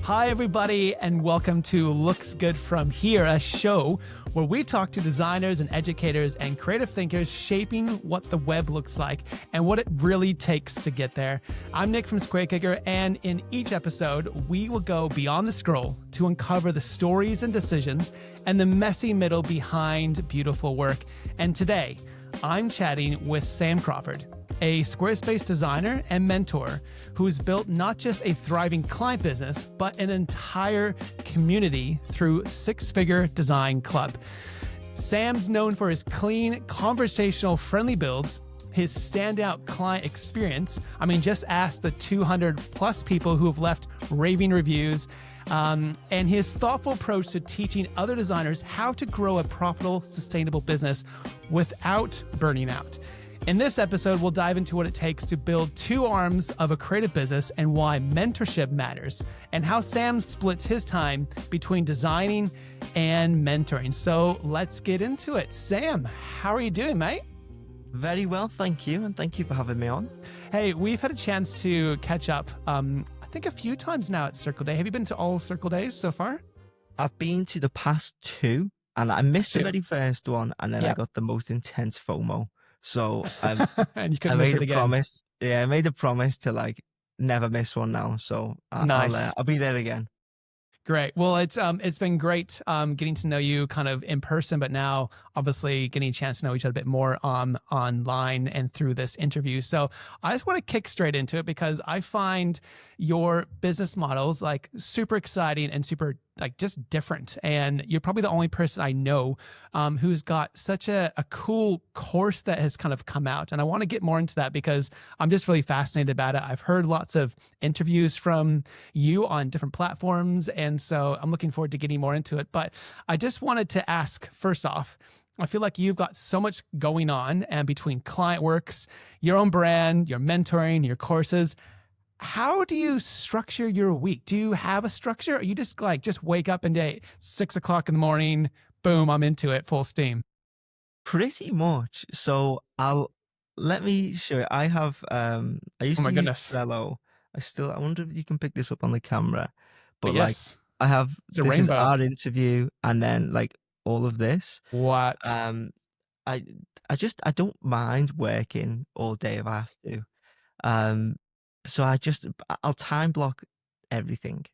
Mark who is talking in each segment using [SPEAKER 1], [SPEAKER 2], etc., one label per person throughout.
[SPEAKER 1] Hi, everybody, and welcome to Looks Good From Here, a show where we talk to designers and educators and creative thinkers shaping what the web looks like and what it really takes to get there. I'm Nick from SquareKicker, and in each episode, we will go beyond the scroll to uncover the stories and decisions and the messy middle behind beautiful work. And today, I'm chatting with Sam Crawford, a Squarespace designer and mentor who's built not just a thriving client business, but an entire community through Six-Figure Design Club. Sam's known for his clean, conversational, friendly builds, his standout client experience. I mean, just ask the 200 plus people who have left raving reviews, and his thoughtful approach to teaching other designers how to grow a profitable, sustainable business without burning out. In this episode, we'll dive into what it takes to build two arms of a creative business and why mentorship matters, and how Sam splits his time between designing and mentoring. So let's get into it. Sam, how are you doing, mate?
[SPEAKER 2] Very well, thank you. And thank you for having me on.
[SPEAKER 1] Hey, we've had a chance to catch up, I think a few times now at Circle Day. Have you been to all Circle Days so far?
[SPEAKER 2] I've been to the past two, and I missed the very first one, and then I got the most intense FOMO. So
[SPEAKER 1] and you couldn't
[SPEAKER 2] I
[SPEAKER 1] miss
[SPEAKER 2] made
[SPEAKER 1] it
[SPEAKER 2] a
[SPEAKER 1] again.
[SPEAKER 2] promise. Yeah, I made a promise to never miss one now. So
[SPEAKER 1] Nice.
[SPEAKER 2] I'll be there again.
[SPEAKER 1] Great. Well, it's been great getting to know you kind of in person, but now obviously getting a chance to know each other a bit more online and through this interview. So I just want to kick straight into it because I find your business models like super exciting and super just different. And you're probably the only person I know who's got such a cool course that has kind of come out. And I want to get more into that because I'm just really fascinated about it. I've heard lots of interviews from you on different platforms. And so I'm looking forward to getting more into it. But I just wanted to ask, first off, I feel like you've got so much going on, and between client works, your own brand, your mentoring, your courses, how do you structure your week? Do you have a structure? Or you just wake up and 6 o'clock in the morning, boom, I'm into it, full steam?
[SPEAKER 2] Pretty much. So let me show you. I have I used
[SPEAKER 1] Oh my
[SPEAKER 2] to use
[SPEAKER 1] goodness.
[SPEAKER 2] Trello. I wonder if you can pick this up on the camera. But
[SPEAKER 1] Yes,
[SPEAKER 2] I have
[SPEAKER 1] it's a
[SPEAKER 2] this is
[SPEAKER 1] rainbow.
[SPEAKER 2] our interview, and then all of this.
[SPEAKER 1] What?
[SPEAKER 2] Um I I don't mind working all day if I have to. Um so I'll time block everything,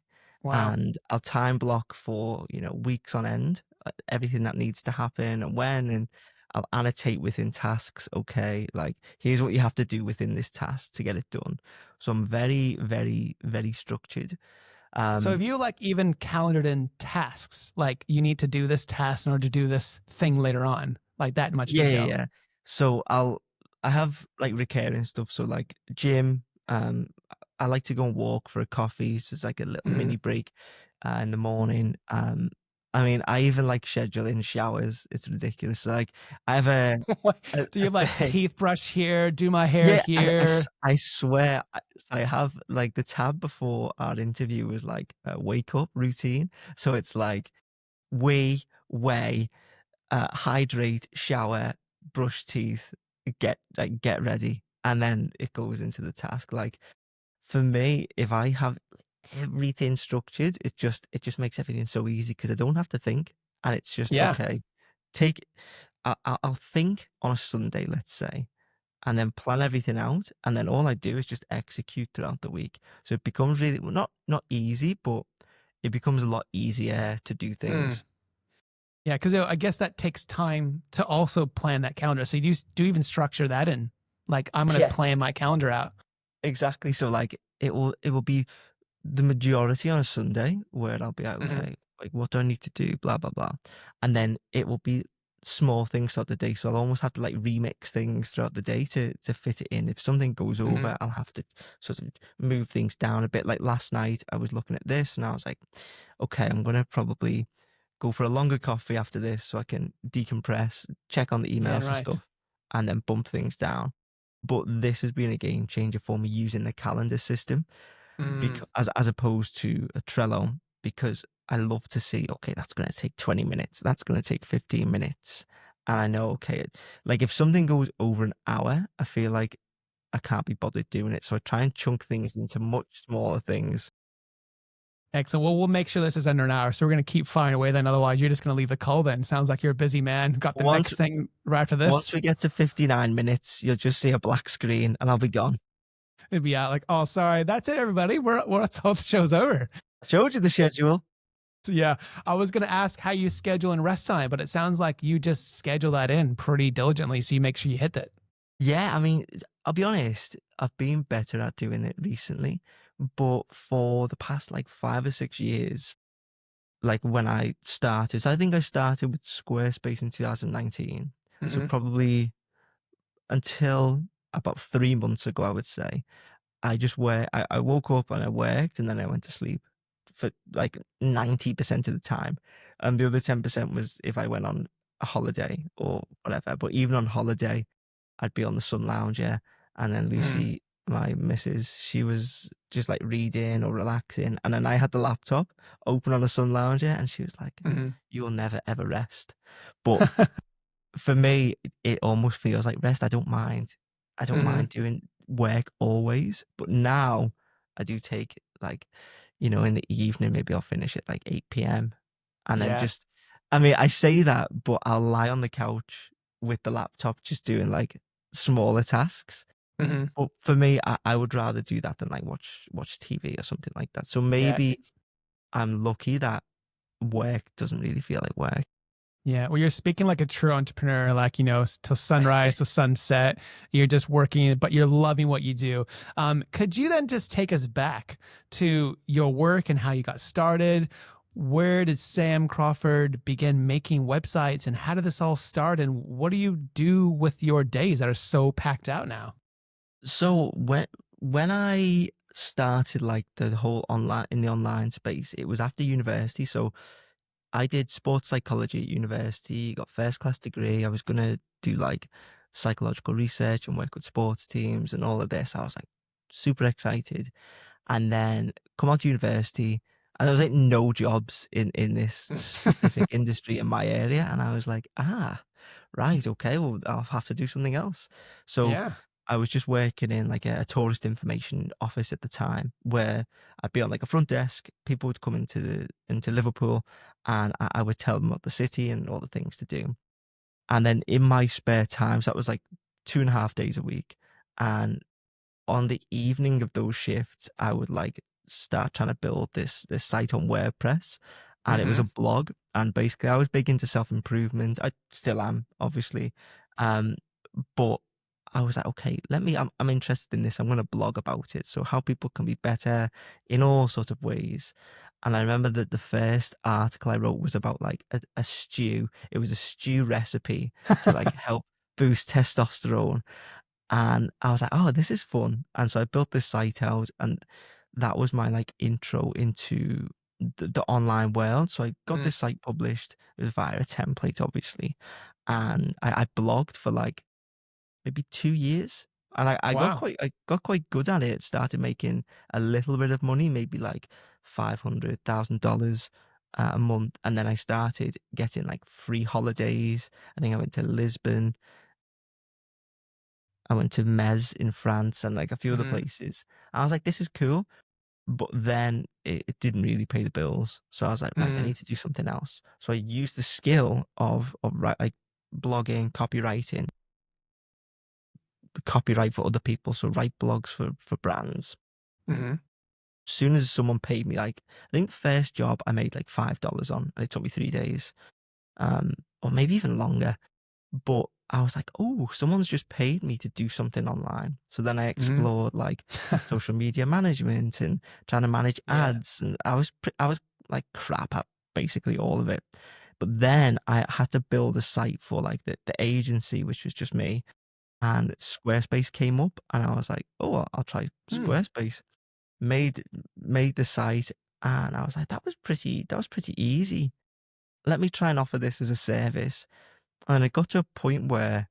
[SPEAKER 1] Wow.
[SPEAKER 2] and I'll time block for, weeks on end, everything that needs to happen and when, and I'll annotate within tasks. Okay, here's what you have to do within this task to get it done. So I'm very, very, very structured.
[SPEAKER 1] So
[SPEAKER 2] Um
[SPEAKER 1] have you even calendared in tasks? Like you need to do this task in order to do this thing later on, like that much
[SPEAKER 2] yeah, yeah,
[SPEAKER 1] detail?
[SPEAKER 2] yeah. So I have recurring stuff. So gym, I like to go and walk for a coffee. So it's like a little
[SPEAKER 1] Mhm.
[SPEAKER 2] mini break in the morning. I mean, I even schedule in showers. It's ridiculous. I have
[SPEAKER 1] Do you have
[SPEAKER 2] a
[SPEAKER 1] teeth brush here, do my hair
[SPEAKER 2] yeah,
[SPEAKER 1] here?
[SPEAKER 2] I swear, I have the tab before our interview was a wake up routine. So it's wee, weigh, hydrate, shower, brush teeth, get ready, and then it goes into the task. For me, if I have everything structured, it just makes everything so easy because I don't have to think, and it's just
[SPEAKER 1] Yeah.
[SPEAKER 2] okay. Take I'll think on a Sunday, let's say, and then plan everything out, and then all I do is just execute throughout the week. So it becomes really, well, not easy, but it becomes a lot easier to do
[SPEAKER 1] Mm.
[SPEAKER 2] things.
[SPEAKER 1] Yeah, because I guess that takes time to also plan that calendar. So you do even structure that in, I'm going to
[SPEAKER 2] Yeah,
[SPEAKER 1] plan my calendar out.
[SPEAKER 2] exactly. So it will be the majority on a Sunday where I'll be like,
[SPEAKER 1] Hmm.
[SPEAKER 2] okay, what do I need to do? Blah blah blah, and then it will be small things throughout the day. So I'll almost have to remix things throughout the day to fit it in. If something goes
[SPEAKER 1] Hmm.
[SPEAKER 2] over, I'll have to sort of move things down a bit. Like last night, I was looking at this and I was like, okay, I'm gonna probably go for a longer coffee after this so I can decompress, check on the
[SPEAKER 1] Yeah,
[SPEAKER 2] emails and
[SPEAKER 1] right.
[SPEAKER 2] stuff, and then bump things down. But this has been a game changer for me using the calendar system,
[SPEAKER 1] Mm.
[SPEAKER 2] because as opposed to a Trello, because I love to see, okay, that's going to take 20 minutes, that's going to take 15 minutes. And I know, okay, if something goes over an hour, I feel like I can't be bothered doing it. So I try and chunk things into much smaller things.
[SPEAKER 1] Excellent. Well, we'll make sure this is under an hour. So we're going to keep firing away then. Otherwise, you're just going to leave the call then. Sounds like you're a busy man. Got the
[SPEAKER 2] Once
[SPEAKER 1] next thing right after
[SPEAKER 2] once
[SPEAKER 1] this.
[SPEAKER 2] we get to 59 minutes, you'll just see a black screen and I'll be gone.
[SPEAKER 1] It'd be out like, oh, sorry. That's it, everybody. That's all the show's over.
[SPEAKER 2] I showed you the schedule.
[SPEAKER 1] So, yeah, I was going to ask how you schedule in rest time, but it sounds like you just schedule that in pretty diligently. So you make sure you hit that.
[SPEAKER 2] Yeah, I mean, I'll be honest, I've been better at doing it recently, but for the past like 5 or 6 years, like when I started, so I think I started with Squarespace in 2019. So
[SPEAKER 1] Hmm.
[SPEAKER 2] probably until about 3 months ago, I would say. I woke up and I worked and then I went to sleep for like 90% of the time. And the other 10% was if I went on a holiday or whatever. But even on holiday, I'd be on the sun lounger, and then
[SPEAKER 1] Hmm.
[SPEAKER 2] Lucy, my missus, she was just like reading or relaxing. And then I had the laptop open on the sun lounger and she was like,
[SPEAKER 1] Hmm.
[SPEAKER 2] "You'll never ever rest." But for me, it almost feels like rest. I don't mind. I don't
[SPEAKER 1] Hmm.
[SPEAKER 2] mind doing work always, but now I do take like, in the evening, maybe I'll finish at like 8 p.m. and then
[SPEAKER 1] Yeah.
[SPEAKER 2] just, I mean, I say that, but I'll lie on the couch with the laptop just doing like smaller tasks.
[SPEAKER 1] Hmm.
[SPEAKER 2] But for me, I would rather do that than like watch TV or something like that. So
[SPEAKER 1] Yeah.
[SPEAKER 2] maybe I'm lucky that work doesn't really feel like work.
[SPEAKER 1] Yeah, well, you're speaking like a true entrepreneur, like, till sunrise to sunset. You're just working, but you're loving what you do. Could you then just take us back to your work and how you got started? Where did Sam Crawford begin making websites and how did this all start? And what do you do with your days that are so packed out now?
[SPEAKER 2] So when I started like the whole online in the online space, it was after university. So I did sports psychology at university, got first class degree. I was gonna do like psychological research and work with sports teams and all of this. I was like super excited. And then come out to university and there was like no jobs in this specific industry in my area. And I was like, right, okay, well, I'll have to do something else. So
[SPEAKER 1] Yeah.
[SPEAKER 2] I was just working in like a tourist information office at the time where I'd be on like a front desk. People would come into Liverpool and I would tell them about the city and all the things to do. And then in my spare times, that was like 2.5 days a week. And on the evening of those shifts, I would like start trying to build this site on WordPress, and it was a
[SPEAKER 1] Hmm.
[SPEAKER 2] blog. And basically, I was big into self improvement. I still am, obviously, um, but I was like, okay, I'm interested in this. I'm going to blog about it. So how people can be better in all sorts of ways. And I remember that the first article I wrote was about like a stew. It was a stew recipe to like help boost testosterone, and I was like, "Oh, this is fun." And so I built this site out, and that was my like intro into the online world. So I got this site published. It was via a template, obviously, and I blogged for like maybe 2 years, and
[SPEAKER 1] Wow.
[SPEAKER 2] I got quite good at it. Started making a little bit of money, maybe like $500,000 a month, and then I started getting like free holidays. I think I went to Lisbon, I went to Metz in France and like a few other
[SPEAKER 1] Hmm.
[SPEAKER 2] places. I was like, this is cool. But then it didn't really pay the bills. So I was like, right, I
[SPEAKER 1] Hmm.
[SPEAKER 2] need to do something else. So I used the skill of like blogging, copywriting, copyright for other people. So write blogs for brands.
[SPEAKER 1] Hmm.
[SPEAKER 2] As soon as someone paid me, like I think the first job I made like $5 on, and it took me 3 days, um, or maybe even longer. But I was like, "Oh, someone's just paid me to do something online." So then I
[SPEAKER 1] Hmm.
[SPEAKER 2] explored like social media management and trying to manage
[SPEAKER 1] Yeah.
[SPEAKER 2] ads, and I was like crap at basically all of it. But then I had to build a site for like the agency, which was just me, and Squarespace came up, and I was like, "Oh, I'll try
[SPEAKER 1] Hmm.
[SPEAKER 2] Squarespace." Made made the site, and I was like, that was pretty easy. Let me try and offer this as a service." And it got to a point where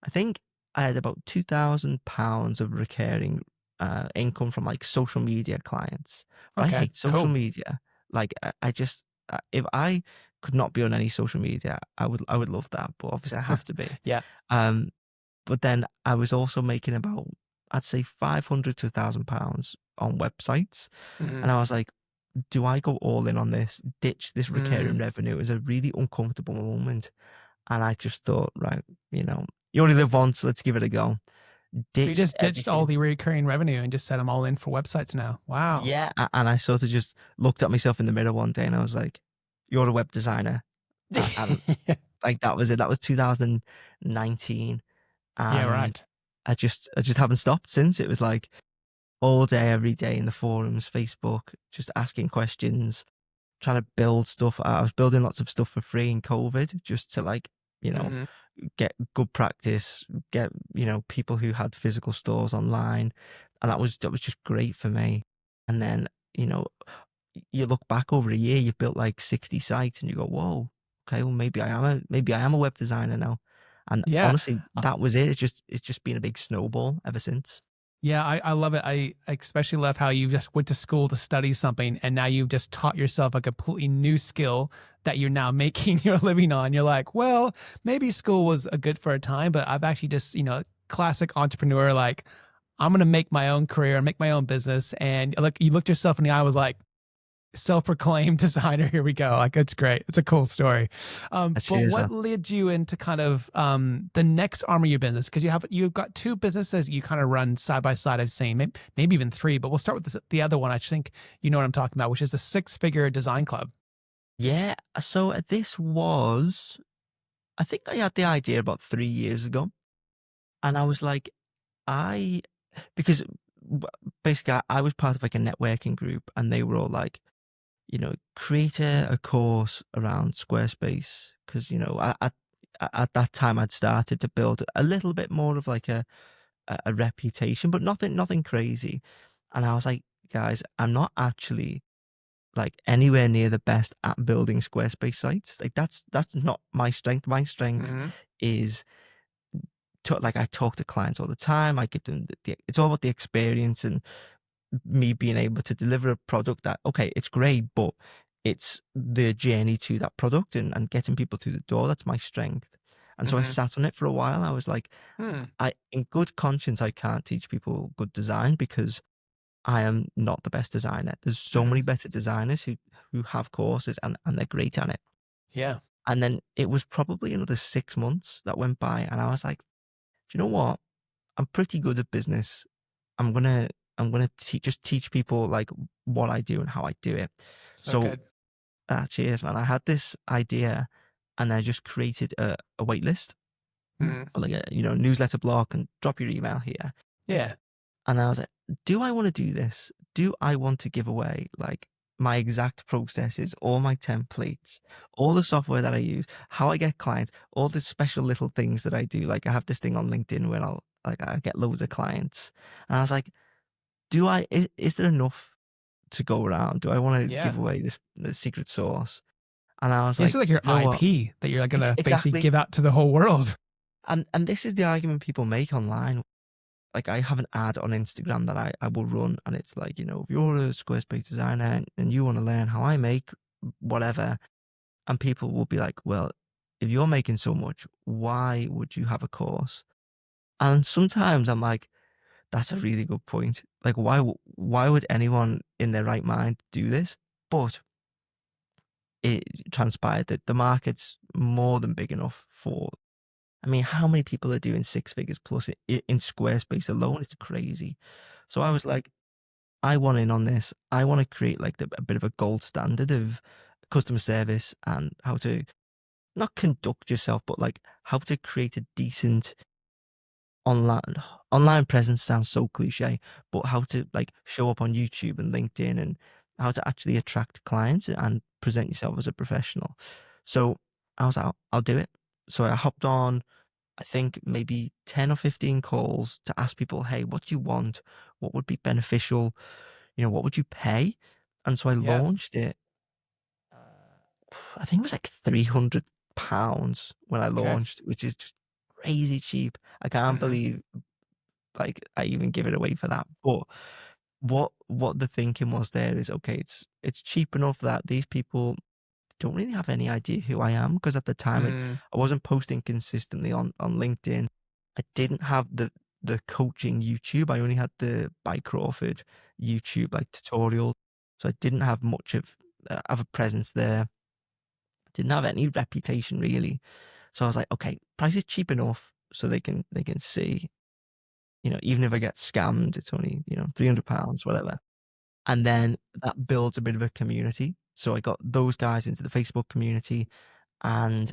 [SPEAKER 2] I think I had about £2,000 of recurring income from like social media clients. But I
[SPEAKER 1] Okay.
[SPEAKER 2] hate social
[SPEAKER 1] Cool.
[SPEAKER 2] media. Like I just if I could not be on any social media, I would love that. But obviously I have to be.
[SPEAKER 1] Yeah.
[SPEAKER 2] Um, but then I was also making about, I'd say, 500 to £1,000 on websites,
[SPEAKER 1] Hmm.
[SPEAKER 2] and I was like, do I go all in on this, ditch this recurring
[SPEAKER 1] Mm.
[SPEAKER 2] revenue? It was a really uncomfortable moment. And I just thought, right, you only live once, let's give it a go.
[SPEAKER 1] So you
[SPEAKER 2] Ditched
[SPEAKER 1] just ditched all
[SPEAKER 2] everything.
[SPEAKER 1] the recurring revenue and just set them all in for websites now. Wow.
[SPEAKER 2] Yeah. And I sort of just looked at myself in the mirror one day and I was like, you're a web designer. And like that was it. That was 2019.
[SPEAKER 1] Yeah,
[SPEAKER 2] And
[SPEAKER 1] right.
[SPEAKER 2] I just haven't stopped since. It was like all day, every day in the forums, Facebook, just asking questions, trying to build stuff. I was building lots of stuff for free in COVID just to like, you know,
[SPEAKER 1] Mhm.
[SPEAKER 2] get good practice, get, people who had physical stores online. And that was just great for me. And then, you know, you look back over a year, you've built like 60 sites and you go, whoa, okay, well maybe I am a web designer now. And
[SPEAKER 1] Yeah.
[SPEAKER 2] honestly, that was it. It's just been a big snowball ever since.
[SPEAKER 1] Yeah, I love it. I especially love how you just went to school to study something and now you've just taught yourself a completely new skill that you're now making your living on. You're like, well, maybe school was a good for a time, but I've actually just, classic entrepreneur, like, I'm going to make my own career and make my own business. And look, you looked yourself in the eye with like, self-proclaimed designer. Here we go. Like it's great. It's a cool story. But
[SPEAKER 2] Cheers.
[SPEAKER 1] what led you into kind of the next arm of your business? Because you've got two businesses you kind of run side by side. I've seen maybe even three. But we'll start with the other one. I think you know what I'm talking about, which is the six-figure design club.
[SPEAKER 2] Yeah. So I think I had the idea about 3 years ago. And I was like, I, because basically I was part of like a networking group and they were all like, create a course around Squarespace. Cause, at that time I'd started to build a little bit more of like a reputation, but nothing crazy. And I was like, guys, I'm not actually like anywhere near the best at building Squarespace sites. Like that's not my strength. My strength
[SPEAKER 1] Hmm.
[SPEAKER 2] is like I talk to clients all the time. I give them it's all about the experience and me being able to deliver a product that okay, it's great, but it's the journey to that product and getting people through the door. That's my strength. And so I
[SPEAKER 1] Hmm.
[SPEAKER 2] sat on it for a while. I was like,
[SPEAKER 1] Hmm.
[SPEAKER 2] in good conscience, I can't teach people good design because I am not the best designer. There's so
[SPEAKER 1] Hmm.
[SPEAKER 2] many better designers who have courses and they're great at it.
[SPEAKER 1] Yeah.
[SPEAKER 2] And then it was probably another 6 months that went by, and I was like, do you know what? I'm pretty good at business. I'm gonna just teach people like what I do and how I do it.
[SPEAKER 1] So
[SPEAKER 2] So
[SPEAKER 1] good.
[SPEAKER 2] cheers, man. I had this idea, and I just created a wait list,
[SPEAKER 1] Hmm.
[SPEAKER 2] or like a newsletter blog, and drop your email here.
[SPEAKER 1] Yeah.
[SPEAKER 2] And I was like, do I want to do this? Do I want to give away like my exact processes, all my templates, all the software that I use, how I get clients, all the special little things that I do? Like I have this thing on LinkedIn where I get loads of clients. And I was like, is there enough to go around? Do I want to
[SPEAKER 1] Yeah.
[SPEAKER 2] give away this secret sauce? And I was
[SPEAKER 1] This is
[SPEAKER 2] like,
[SPEAKER 1] like your
[SPEAKER 2] you know what?
[SPEAKER 1] IP that you're gonna basically
[SPEAKER 2] Exactly.
[SPEAKER 1] give out to the whole world.
[SPEAKER 2] And this is the argument people make online. Like I have an ad on Instagram that I will run and it's like, if you're a Squarespace designer and you want to learn how I make whatever, and people will be like, well, if you're making so much, why would you have a course? And sometimes I'm like, that's a really good point. Like why would anyone in their right mind do this? But it transpired that the market's more than big enough for. I mean, how many people are doing six figures plus in Squarespace alone? It's crazy. So I was like, I want in on this. I want to create like a bit of a gold standard of customer service and how to not conduct yourself, but like how to create a decent online presence. Sounds so cliche, but how to like show up on YouTube and LinkedIn and how to actually attract clients and present yourself as a professional. So I was like, I'll do it. So I hopped on, I think maybe 10 or 15 calls to ask people, hey, what do you want? What would be beneficial? What would you pay? And so I
[SPEAKER 1] Yeah.
[SPEAKER 2] launched it. I think it was like £300 when I
[SPEAKER 1] Okay.
[SPEAKER 2] launched, which is just crazy cheap. I can't
[SPEAKER 1] Hmm.
[SPEAKER 2] believe like I even give it away for that. But what the thinking was there is okay, it's cheap enough that these people don't really have any idea who I am because at the time
[SPEAKER 1] Mm.
[SPEAKER 2] I wasn't posting consistently on LinkedIn. I didn't have the coaching YouTube. I only had the by Crawford YouTube like tutorial. So I didn't have much of a presence there. Didn't have any reputation really. So I was like, okay, price is cheap enough so they can see, even if I get scammed, it's only, £300, whatever. And then that builds a bit of a community. So I got those guys into the Facebook community, and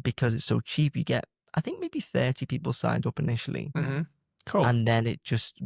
[SPEAKER 2] because it's so cheap, you get, I think maybe 30 people signed up initially.
[SPEAKER 1] Hmm. Cool.
[SPEAKER 2] And then it just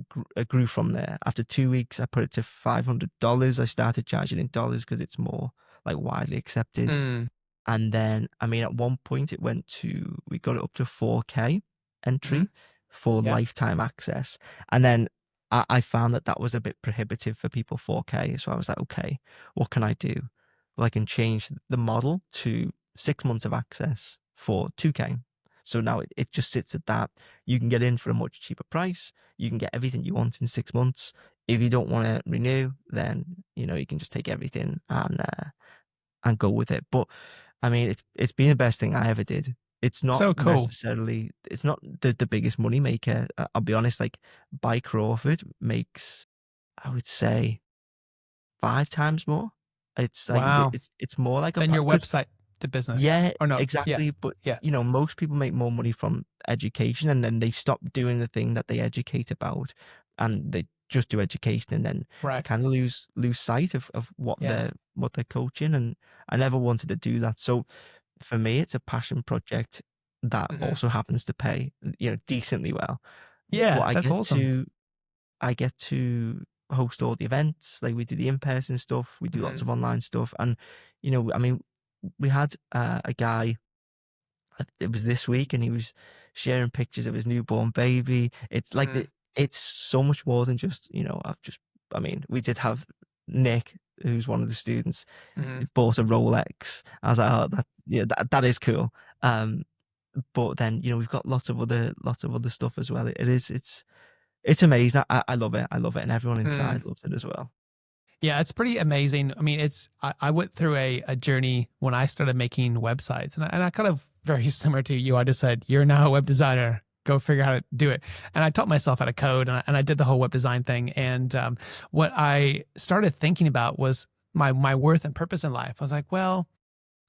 [SPEAKER 2] grew from there. After 2 weeks, I put it to $500. I started charging in dollars because it's more like widely accepted.
[SPEAKER 1] Mm.
[SPEAKER 2] And then, I mean, at one point we got it up to 4K
[SPEAKER 1] Hmm.
[SPEAKER 2] entry for
[SPEAKER 1] Yeah.
[SPEAKER 2] lifetime access. And then I found that that was a bit prohibitive for people, 4K. So I was like, okay, what can I do? Well, I can change the model to 6 months of access for 2K. So now it just sits at that. You can get in for a much cheaper price. You can get everything you want in 6 months. If you don't want to renew, then, you can just take everything and go with it. But I mean, it's been the best thing I ever did.
[SPEAKER 1] So cool.
[SPEAKER 2] It's not the biggest money maker. I'll be honest, like By Crawford makes, I would say, 5 times more. It's like,
[SPEAKER 1] Wow.
[SPEAKER 2] it's more like
[SPEAKER 1] Then your
[SPEAKER 2] because,
[SPEAKER 1] website to business
[SPEAKER 2] yeah,
[SPEAKER 1] or no? Yeah.
[SPEAKER 2] exactly. But,
[SPEAKER 1] Yeah.
[SPEAKER 2] most people make more money from education, and then they stop doing the thing that they educate about, and they just do education, and then they
[SPEAKER 1] Right.
[SPEAKER 2] kind of lose sight of
[SPEAKER 1] Yeah.
[SPEAKER 2] what they're coaching. And I never wanted to do that. So for me, it's a passion project that
[SPEAKER 1] Hmm.
[SPEAKER 2] also happens to pay, decently well. But
[SPEAKER 1] Yeah. That's awesome.
[SPEAKER 2] I get to host all the events. Like, we do the in-person stuff, we do lots
[SPEAKER 1] Hmm.
[SPEAKER 2] of online stuff, and I mean, we had a guy. It was this week, and he was sharing pictures of his newborn baby. It's like
[SPEAKER 1] Hmm.
[SPEAKER 2] it's so much more than just, I mean, we did have Nick, who's one of the students,
[SPEAKER 1] Hmm.
[SPEAKER 2] bought a Rolex. I was like, oh, yeah, that is cool. Um, but then, we've got lots of other stuff as well. It's amazing. I love it. I love it, and everyone inside loves it as well.
[SPEAKER 1] Yeah, it's pretty amazing. I mean, I went through a journey when I started making websites, and I kind of very similar to you. I just said, "You're now a web designer. Go figure out how to do it." And I taught myself how to code, and I did the whole web design thing. And what I started thinking about was my worth and purpose in life. I was like, well,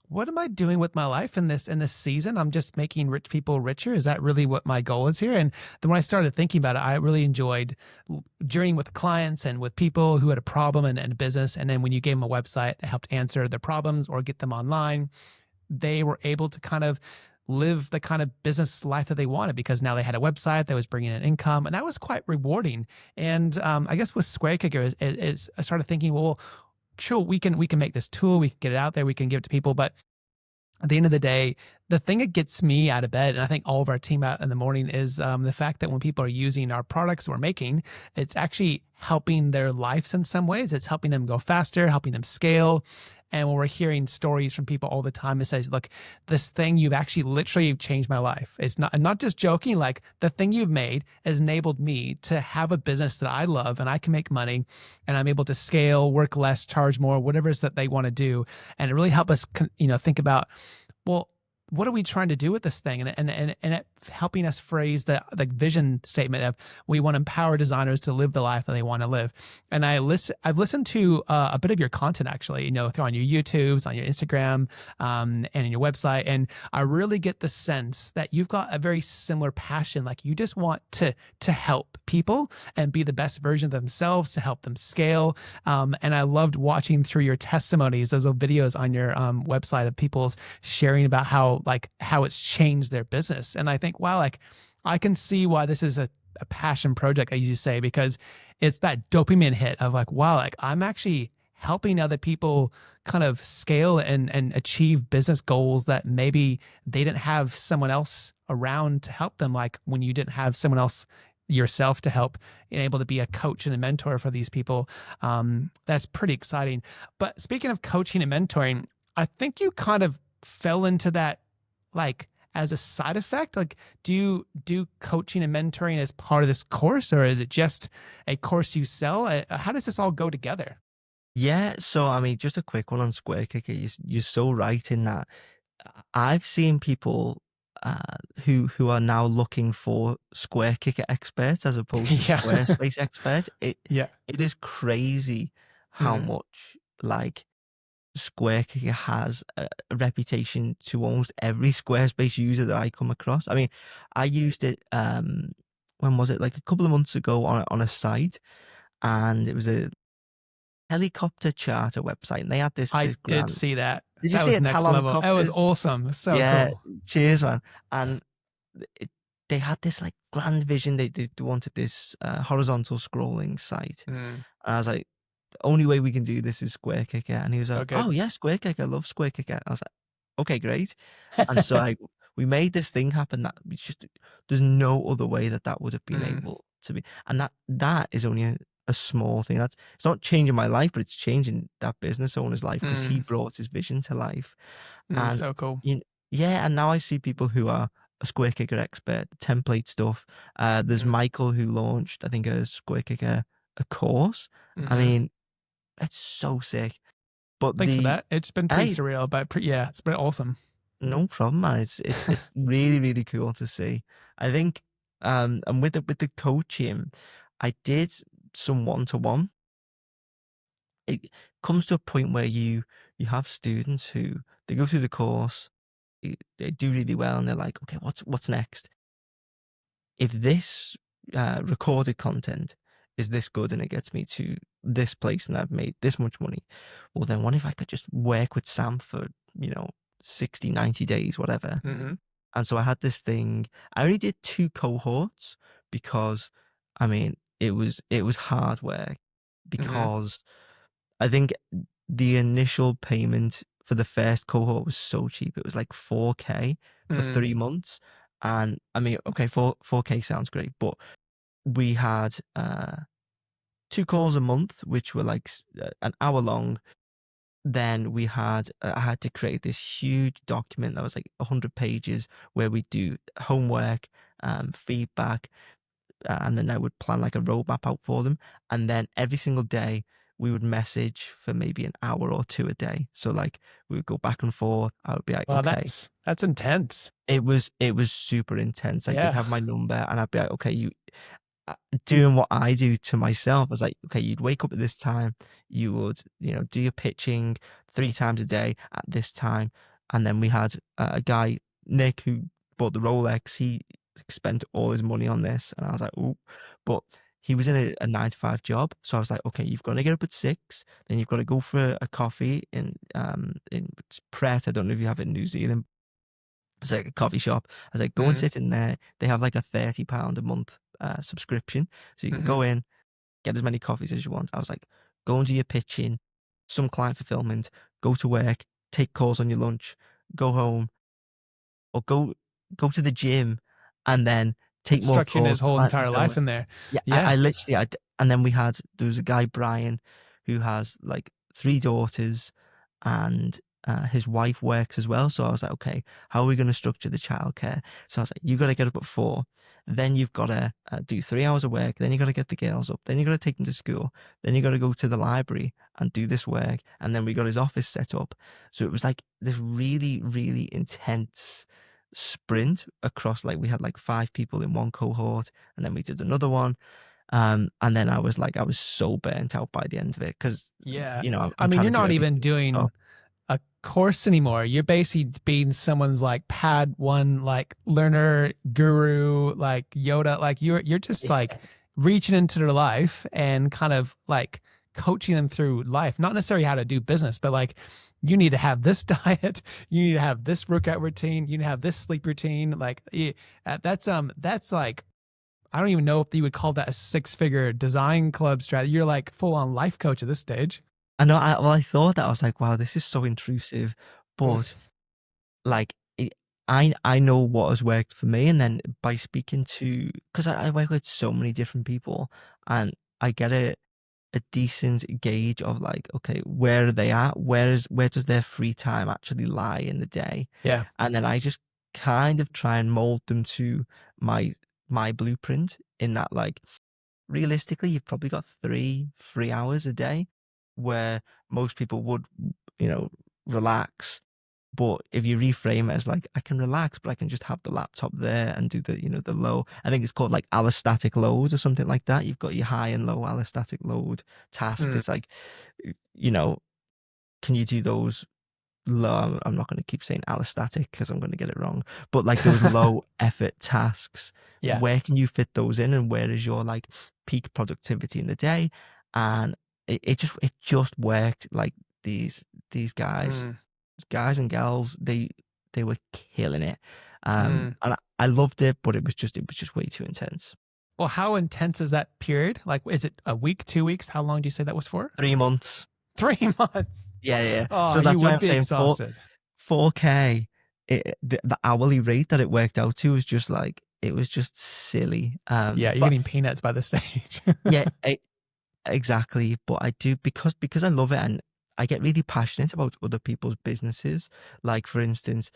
[SPEAKER 1] what am I doing with my life in this season? I'm just making rich people richer. Is that really what my goal is here? And then when I started thinking about it, I really enjoyed journeying with clients and with people who had a problem and a business. And then when you gave them a website that helped answer their problems or get them online, they were able to kind of live the kind of business life that they wanted because now they had a website that was bringing in income, and that was quite rewarding. And I guess with SquareKicker, I started thinking, well, sure, we can make this tool, we can get it out there, we can give it to people, but at the end of the day, the thing that gets me out of bed, and I think all of our team out in the morning, is the fact that when people are using our products we're making, it's actually helping their lives in some ways. It's helping them go faster, helping them scale. And when we're hearing stories from people all the time, it says, "Look, this thing you've actually literally changed my life. It's not, I'm not just joking. Like the thing you've made has enabled me to have a business that I love, and I can make money, and I'm able to scale, work less, charge more, whatever it is that they want to do." And it really helped us, think about, well, what are we trying to do with this thing? And it helping us phrase the vision statement of, we want to empower designers to live the life that they want to live. And I've listened to a bit of your content actually, through on your YouTubes, on your Instagram, and in your website, and I really get the sense that you've got a very similar passion. Like you just want to help people and be the best version of themselves, to help them scale. And I loved watching through your testimonies, those little videos on your website of people's sharing about how it's changed their business. And I think, wow, like I can see why this is a passion project, I usually say, because it's that dopamine hit of like, wow, like I'm actually helping other people kind of scale and achieve business goals that maybe they didn't have someone else around to help them. Like when you didn't have someone else yourself to help and able to be a coach and a mentor for these people. That's pretty exciting. But speaking of coaching and mentoring, I think you kind of fell into that like as a side effect. Like do you do coaching and mentoring as part of this course, or is it just a course you sell? How does this all go together?
[SPEAKER 2] Yeah, so I mean, just a quick one on SquareKicker. You're so right in that. I've seen people uh, who are now looking for SquareKicker experts as opposed to
[SPEAKER 1] Yeah.
[SPEAKER 2] Squarespace experts. It
[SPEAKER 1] Yeah.
[SPEAKER 2] it is crazy how
[SPEAKER 1] Mm.
[SPEAKER 2] much like SquareKicker has a reputation to almost every Squarespace user that I come across. I mean, I used it when was it? Like a couple of months ago on a site, and it was a helicopter charter website, and they had
[SPEAKER 1] I
[SPEAKER 2] this
[SPEAKER 1] did
[SPEAKER 2] grand.
[SPEAKER 1] see that.
[SPEAKER 2] Did you
[SPEAKER 1] That
[SPEAKER 2] see
[SPEAKER 1] was
[SPEAKER 2] it?
[SPEAKER 1] next level. It was
[SPEAKER 2] Talonocopters?
[SPEAKER 1] awesome. So
[SPEAKER 2] Yeah,
[SPEAKER 1] cool.
[SPEAKER 2] cheers, man. And it, they had this like grand vision. They wanted this horizontal scrolling site,
[SPEAKER 1] Mm.
[SPEAKER 2] and I was like, the only way we can do this is SquareKicker. And he was like,
[SPEAKER 1] So
[SPEAKER 2] oh
[SPEAKER 1] good.
[SPEAKER 2] yeah, SquareKicker, I love SquareKicker. I was like, okay, great. And so we made this thing happen that we just there's no other way that that would have been
[SPEAKER 1] Mm.
[SPEAKER 2] able to be. And that is only a small thing. That's it's not changing my life, but it's changing that business owner's life because he
[SPEAKER 1] Mm.
[SPEAKER 2] brought his vision to life.
[SPEAKER 1] Mm.
[SPEAKER 2] And
[SPEAKER 1] So cool.
[SPEAKER 2] you yeah, and now I see people who are a SquareKicker expert, template stuff. There's
[SPEAKER 1] Mm.
[SPEAKER 2] Michael who launched, I think, a SquareKicker a course. I
[SPEAKER 1] Mm-hmm.
[SPEAKER 2] mean, it's so sick. But
[SPEAKER 1] Thanks for
[SPEAKER 2] the
[SPEAKER 1] that. It's been pretty
[SPEAKER 2] hey,
[SPEAKER 1] surreal, but yeah, it's been awesome.
[SPEAKER 2] no problem, man. It's really really cool to see. I think, and with the coaching, I did some one to one. It comes to a point where you have students who they go through the course, they do really well, and they're like, okay, what's next? If this recorded content is this good and it gets me to this place and I've made this much money, well, then what if I could just work with Sam for, you know, 60, 90 days, whatever.
[SPEAKER 1] Mm-hmm.
[SPEAKER 2] And so I had this thing. I only did two cohorts because, I mean, it was hard work
[SPEAKER 1] Mm-hmm.
[SPEAKER 2] because I think the initial payment for the first cohort was so cheap. It was like 4K for
[SPEAKER 1] Mm.
[SPEAKER 2] 3 months. And I mean, okay, 4K sounds great, but we had two calls a month, which were like an hour long. Then we had I had to create this huge document that was like 100 pages where we do homework, feedback, and then I would plan like a roadmap out for them. And then every single day we would message for maybe an hour or two a day. So like we would go back and forth. I would be like,
[SPEAKER 1] Well,
[SPEAKER 2] okay.
[SPEAKER 1] that's intense.
[SPEAKER 2] It was super intense. Like they'd
[SPEAKER 1] Yeah.
[SPEAKER 2] have my number and I'd be like, okay, uh, doing what I do to myself. I was like, okay, you'd wake up at this time, you would, do your pitching 3 times a day at this time. And then we had a guy, Nick, who bought the Rolex. He spent all his money on this. And I was like, oh, but he was in a 9 to 5 job. So I was like, okay, you've got to get up at 6, then you've got to go for a coffee in Pret. I don't know if you have it in New Zealand. It's like a coffee shop. I was like, go and
[SPEAKER 1] Mm.
[SPEAKER 2] sit in there. They have like a £30 a month subscription. So you can
[SPEAKER 1] Mm-hmm.
[SPEAKER 2] go in, get as many coffees as you want. I was like, go and do your pitching, some client fulfillment, go to work, take calls on your lunch, go home, or go to the gym and then take more
[SPEAKER 1] Structuring his
[SPEAKER 2] calls,
[SPEAKER 1] whole
[SPEAKER 2] client
[SPEAKER 1] entire life
[SPEAKER 2] fulfillment.
[SPEAKER 1] in there.
[SPEAKER 2] Yeah, I
[SPEAKER 1] Yeah.
[SPEAKER 2] literally, and then there was a guy, Brian, who has like 3 daughters and his wife works as well. So I was like, okay, how are we going to structure the childcare? So I was like, you got to get up at 4, then you've got to do 3 hours of work, then you got to get the girls up, then you got to take them to school, then you got to go to the library and do this work, and then we got his office set up. So it was like this really, really intense sprint across. Like we had like 5 people in one cohort, and then we did another one. And then I was so burnt out by the end of it because,
[SPEAKER 1] Yeah. I
[SPEAKER 2] I'm
[SPEAKER 1] mean,
[SPEAKER 2] trying
[SPEAKER 1] you're
[SPEAKER 2] to do
[SPEAKER 1] not even
[SPEAKER 2] everything from the
[SPEAKER 1] doing
[SPEAKER 2] top.
[SPEAKER 1] a course anymore. You're basically being someone's like pad one, like learner guru, like Yoda. Like you're just like reaching into their life and kind of like coaching them through life. Not necessarily how to do business, but like you need to have this diet, you need to have this workout routine, you need to have this sleep routine. Like that's like I don't even know if you would call that a 6-figure design club strategy. You're like full on life coach at this stage.
[SPEAKER 2] I know. I thought that I was like, wow, this is so intrusive, but like I know what has worked for me, and then by speaking to, because I work with so many different people, and I get a decent gauge of like, okay, where are they at? Where does their free time actually lie in the day?
[SPEAKER 1] Yeah.
[SPEAKER 2] And then I just kind of try and mold them to my my blueprint in that, like, realistically you've probably got 3 hours a day where most people would, you know, relax, But if you reframe it as like, I can relax, but I can just have the laptop there and do the, the low, I think it's called like allostatic loads or something like that. You've got your high and low allostatic load tasks.
[SPEAKER 1] Mm.
[SPEAKER 2] It's like, you know, can you do those low? I'm not going to keep saying allostatic because I'm going to get it wrong, but like those low effort tasks,
[SPEAKER 1] Yeah.
[SPEAKER 2] where can you fit those in, and where is your like peak productivity in the day? And it just worked. Like these
[SPEAKER 1] Mm.
[SPEAKER 2] guys and gals, they were killing it.
[SPEAKER 1] Mm.
[SPEAKER 2] And I loved it, but it was just way too intense.
[SPEAKER 1] Well, how intense is that period? Like, is it a week, 2 weeks? How long do you say that was for?
[SPEAKER 2] 3 months.
[SPEAKER 1] 3 months.
[SPEAKER 2] Yeah, yeah, yeah.
[SPEAKER 1] Oh,
[SPEAKER 2] So
[SPEAKER 1] you
[SPEAKER 2] that's why
[SPEAKER 1] would
[SPEAKER 2] I'm
[SPEAKER 1] be
[SPEAKER 2] saying
[SPEAKER 1] exhausted.
[SPEAKER 2] 4K. The hourly rate that it worked out to was just like, it was just silly.
[SPEAKER 1] Yeah, you're
[SPEAKER 2] But
[SPEAKER 1] getting peanuts by this stage.
[SPEAKER 2] yeah, exactly. But I do, because I love it, and I get really passionate about other people's businesses. Like for instance,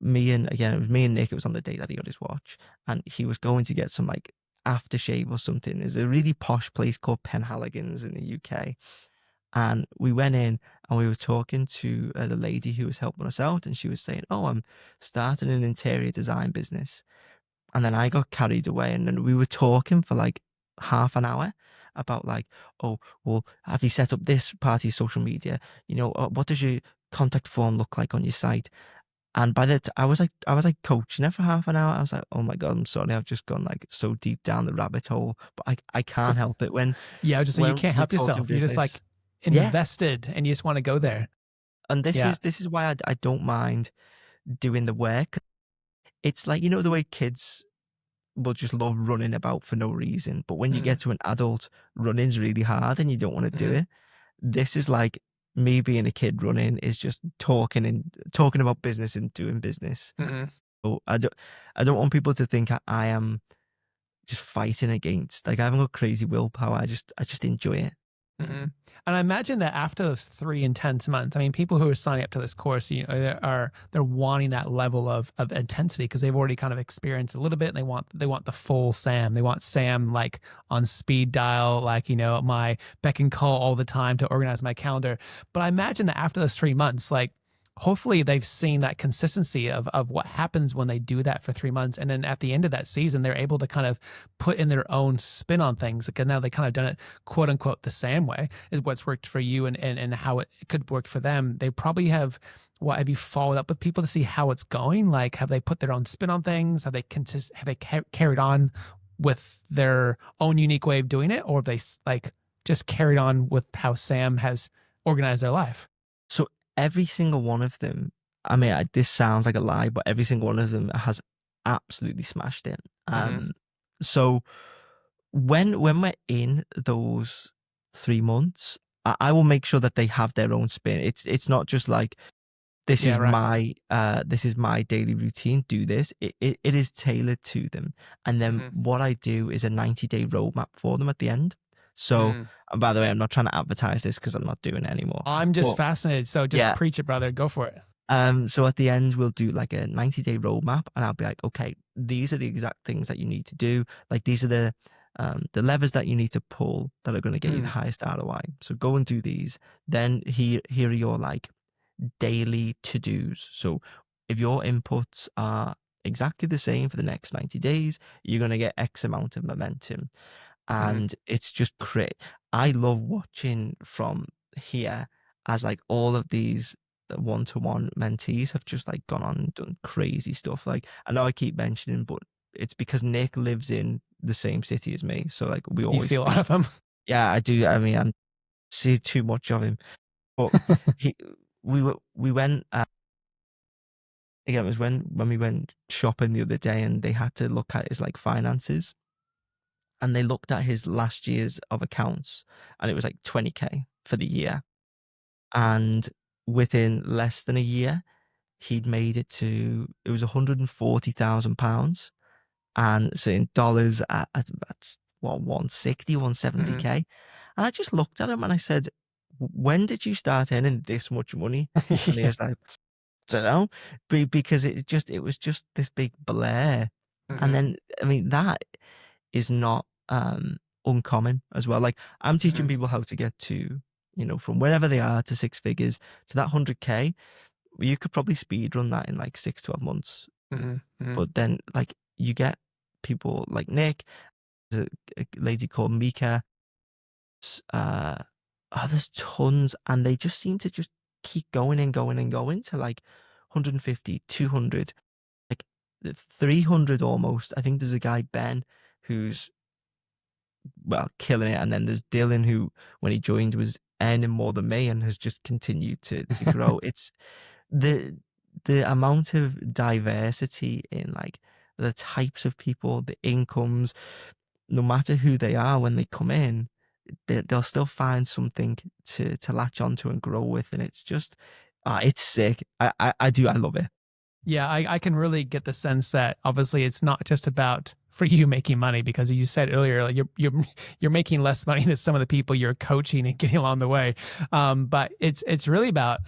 [SPEAKER 2] it was me and Nick. It was on the day that he got his watch, and he was going to get some like aftershave or something. There's a really posh place called Penhaligon's in the UK, and we went in and we were talking to the lady who was helping us out, and she was saying, "Oh, I'm starting an interior design business." And then I got carried away, and then we were talking for like half an hour about like, "Oh, well, have you set up this party's social media? What does your contact form look like on your site?" And I was like coaching her for half an hour. I was like, "Oh my God, I'm sorry. I've just gone like so deep down the rabbit hole, but I can't help it when
[SPEAKER 1] Yeah, I was just saying you
[SPEAKER 2] when
[SPEAKER 1] can't
[SPEAKER 2] we're
[SPEAKER 1] help
[SPEAKER 2] talking
[SPEAKER 1] yourself. You're just
[SPEAKER 2] business."
[SPEAKER 1] like
[SPEAKER 2] Yeah.
[SPEAKER 1] invested and you just want to go there.
[SPEAKER 2] And this
[SPEAKER 1] Yeah.
[SPEAKER 2] is this is why I don't mind doing the work. It's like, the way kids will just love running about for no reason, but when you
[SPEAKER 1] Mm-hmm.
[SPEAKER 2] get to an adult, running's really hard and you don't want to do
[SPEAKER 1] Mm-hmm.
[SPEAKER 2] it. This is like me being a kid. Running is just talking about business and doing business.
[SPEAKER 1] Mm-hmm.
[SPEAKER 2] So I don't want people to think I am just fighting against. Like, I haven't got crazy willpower. I just enjoy it.
[SPEAKER 1] Mm-hmm. And I imagine that after those 3 intense months, I mean, people who are signing up to this course, they're wanting that level of intensity because they've already kind of experienced a little bit, and they want the full Sam. They want Sam like on speed dial, like my beck and call all the time to organize my calendar. But I imagine that after those 3 months, like hopefully they've seen that consistency of what happens when they do that for 3 months, and then at the end of that season they're able to kind of put in their own spin on things. Like now they kind of done it quote unquote the same way is what's worked for you, and how it could work for them. They probably have you followed up with people to see how it's going? Like, have they put their own spin on things? Have they carried on with their own unique way of doing it, or have they like just carried on with how Sam has organized their life?
[SPEAKER 2] So every single one of them, I mean, this sounds like a lie, but every single one of them has absolutely smashed it.
[SPEAKER 1] Mm-hmm.
[SPEAKER 2] So when we're in those 3 months, I will make sure that they have their own spin. It's not just like,
[SPEAKER 1] Yeah, right.
[SPEAKER 2] this is my daily routine. Do this. It is tailored to them. And then
[SPEAKER 1] Mm-hmm.
[SPEAKER 2] what I do is a 90-day roadmap for them at the end. So,
[SPEAKER 1] Mm.
[SPEAKER 2] and by the way, I'm not trying to advertise this because I'm not doing it anymore.
[SPEAKER 1] I'm just
[SPEAKER 2] But
[SPEAKER 1] fascinated. So just
[SPEAKER 2] yeah,
[SPEAKER 1] preach it, brother. Go for it.
[SPEAKER 2] so at the end, we'll do like a 90-day roadmap, and I'll be like, okay, these are the exact things that you need to do. Like, these are the levers that you need to pull that are going to get you the
[SPEAKER 1] Mm.
[SPEAKER 2] highest ROI. So go and do these. Then here are your like daily to-dos. So if your inputs are exactly the same for the next 90 days, you're going to get X amount of momentum.
[SPEAKER 1] Mm-hmm.
[SPEAKER 2] And it's just great. I love watching from here as like all of these one-to-one mentees have just like gone on and done crazy stuff. Like, I know I keep mentioning, but it's because Nick lives in the same city as me, so like we
[SPEAKER 1] You
[SPEAKER 2] always
[SPEAKER 1] see a lot
[SPEAKER 2] speak.
[SPEAKER 1] of them.
[SPEAKER 2] Yeah, I do. I mean, I see too much of him, but he we went again. It was when we went shopping the other day, and they had to look at his like finances, and they looked at his last year's of accounts, and it was like 20K for the year. And within less than a year, he'd made it was £140,000. And so in dollars at what, 160,
[SPEAKER 1] Mm-hmm.
[SPEAKER 2] 170K. And I just looked at him and I said, When did you start earning this much money?" And he
[SPEAKER 1] Yeah.
[SPEAKER 2] was like, "Don't know." Because it was just this big blur. And
[SPEAKER 1] Mm-hmm.
[SPEAKER 2] then, I mean, that is not uncommon as well. Like, I'm teaching
[SPEAKER 1] Mm-hmm.
[SPEAKER 2] people how to get to, from wherever they are to six figures to that 100K. you could probably speed run that in like 6 to 12 months.
[SPEAKER 1] Hmm. Hmm.
[SPEAKER 2] But then like you get people like Nick, there's a lady called Mika, uh, there's tons, and they just seem to just keep going and going and going to like 150, 200, like 300 almost. I think there's a guy, Ben, who's, well, killing it. And then there's Dylan, who, when he joined, was earning more than me and has just continued to grow. It's the amount of diversity in like the types of people, the incomes, no matter who they are when they come in, they'll still find something to latch onto and grow with, and it's just, it's sick. I love it.
[SPEAKER 1] Yeah, I can really get the sense that obviously it's not just about for you making money, because you said earlier, like you're making less money than some of the people you're coaching and getting along the way. But it's really about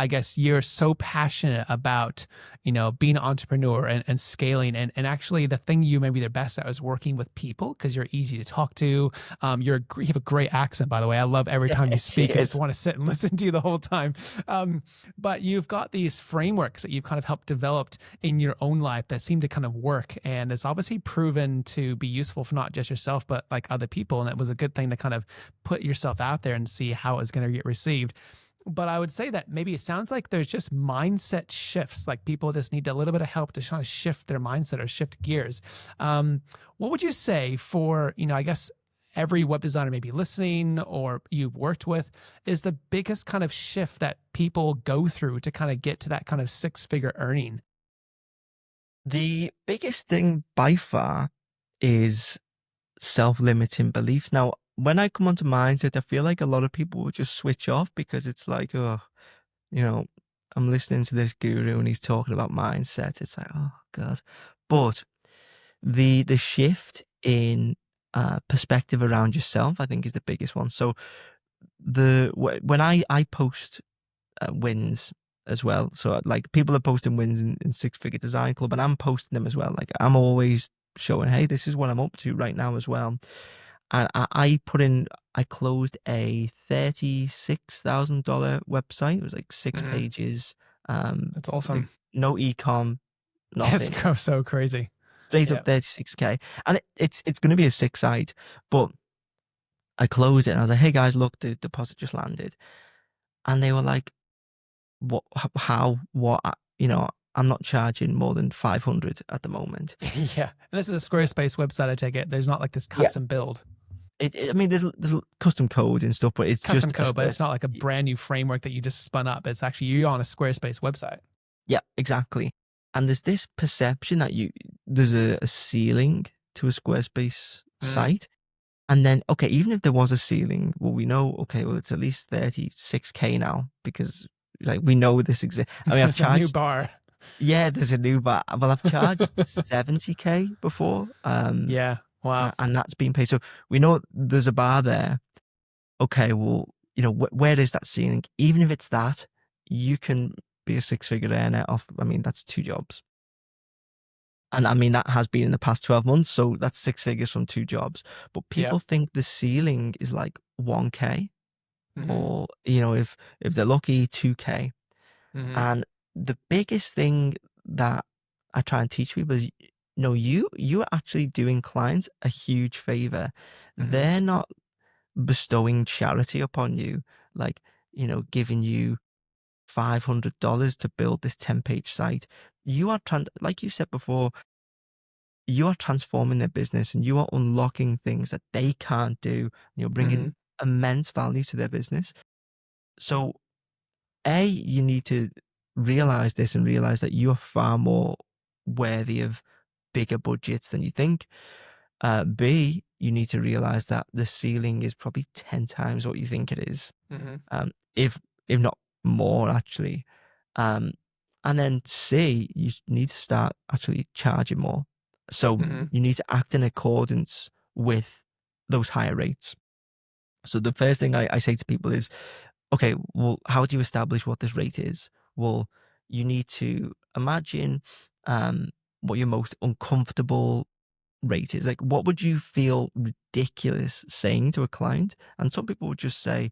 [SPEAKER 1] I guess you're so passionate about, being an entrepreneur and scaling, and actually the thing you maybe the best at is working with people because you're easy to talk to. You have a great accent, by the way. I love every
[SPEAKER 2] Yeah,
[SPEAKER 1] time you speak. I just
[SPEAKER 2] cheers.
[SPEAKER 1] want to sit and listen to you the whole time. But you've got these frameworks that you've kind of helped develop in your own life that seem to kind of work, and it's obviously proven to be useful for not just yourself but like other people. And it was a good thing to kind of put yourself out there and see how it's going to get received. But I would say that maybe it sounds like there's just mindset shifts. Like people just need a little bit of help to kind of shift their mindset or shift gears. What would you say for, I guess every web designer maybe listening or you've worked with, is the biggest kind of shift that people go through to kind of get to that kind of six-figure earning?
[SPEAKER 2] The biggest thing by far is self-limiting beliefs. Now, when I come onto mindset, I feel like a lot of people will just switch off because it's like, oh, you know, I'm listening to this guru and he's talking about mindset. It's like, oh God. But the shift in perspective around yourself, I think, is the biggest one. So when I post wins as well, so like people are posting wins in Six Figure Design Club, and I'm posting them as well. Like I'm always showing, hey, this is what I'm up to right now as well. And I put in, I closed a $36,000 website. It was like six
[SPEAKER 1] Hmm.
[SPEAKER 2] pages,
[SPEAKER 1] That's
[SPEAKER 2] the
[SPEAKER 1] awesome.
[SPEAKER 2] no ecom,
[SPEAKER 1] Yes,
[SPEAKER 2] nothing.
[SPEAKER 1] go so crazy.
[SPEAKER 2] Straight up
[SPEAKER 1] Yeah.
[SPEAKER 2] 36K. And it's going to be a six site, but I closed it and I was like, hey guys, look, the deposit just landed. And they were like, what, how, what, I'm not charging more than 500 at the moment.
[SPEAKER 1] Yeah. And this is a Squarespace website, I take it. There's not like this
[SPEAKER 2] Yeah.
[SPEAKER 1] custom build,
[SPEAKER 2] I mean, there's custom code and stuff, but it's
[SPEAKER 1] custom
[SPEAKER 2] just a
[SPEAKER 1] code, but it's
[SPEAKER 2] Squarespace.
[SPEAKER 1] not like a brand new framework that you just spun up. It's actually you on a Squarespace website.
[SPEAKER 2] Yeah, exactly. And there's this perception that there's a ceiling to a Squarespace
[SPEAKER 1] Mm.
[SPEAKER 2] site. And then, okay, even if there was a ceiling, well, we know, okay, well, it's at least 36K now because like we know this exists. I mean, I've
[SPEAKER 1] There's a new
[SPEAKER 2] charged,
[SPEAKER 1] bar.
[SPEAKER 2] yeah, there's a new, but well, I've charged 70K before,
[SPEAKER 1] Yeah. Wow.
[SPEAKER 2] and that's been paid. So we know there's a bar there. Okay, well, where is that ceiling? Even if it's that, you can be a six-figure earner off. I mean, that's two jobs. And I mean, that has been in the past 12 months. So that's six figures from two jobs. But
[SPEAKER 1] Yeah.
[SPEAKER 2] people think the ceiling is like 1K
[SPEAKER 1] Hmm.
[SPEAKER 2] or, if they're lucky, 2K.
[SPEAKER 1] Hmm.
[SPEAKER 2] And the biggest thing that I try and teach people is, no, you are actually doing clients a huge favor.
[SPEAKER 1] Hmm.
[SPEAKER 2] They're not bestowing charity upon you, like, giving you $500 to build this 10-page site. You are like you said before, you are transforming their business and you are unlocking things that they can't do. And you're
[SPEAKER 1] Hmm.
[SPEAKER 2] bringing immense value to their business. So, A, you need to realize this and realize that you're far more worthy of bigger budgets than you think. B, you need to realize that the ceiling is probably 10 times what you think it is.
[SPEAKER 1] Hmm.
[SPEAKER 2] um, if if not more actually. Um, and then C, you need to start actually charging more. So
[SPEAKER 1] Hmm.
[SPEAKER 2] you need to act in accordance with those higher rates. So the first thing I say to people is, okay, well, how do you establish what this rate is? Well, you need to imagine um, what your most uncomfortable rate is. Like, what would you feel ridiculous saying to a client? And some people would just say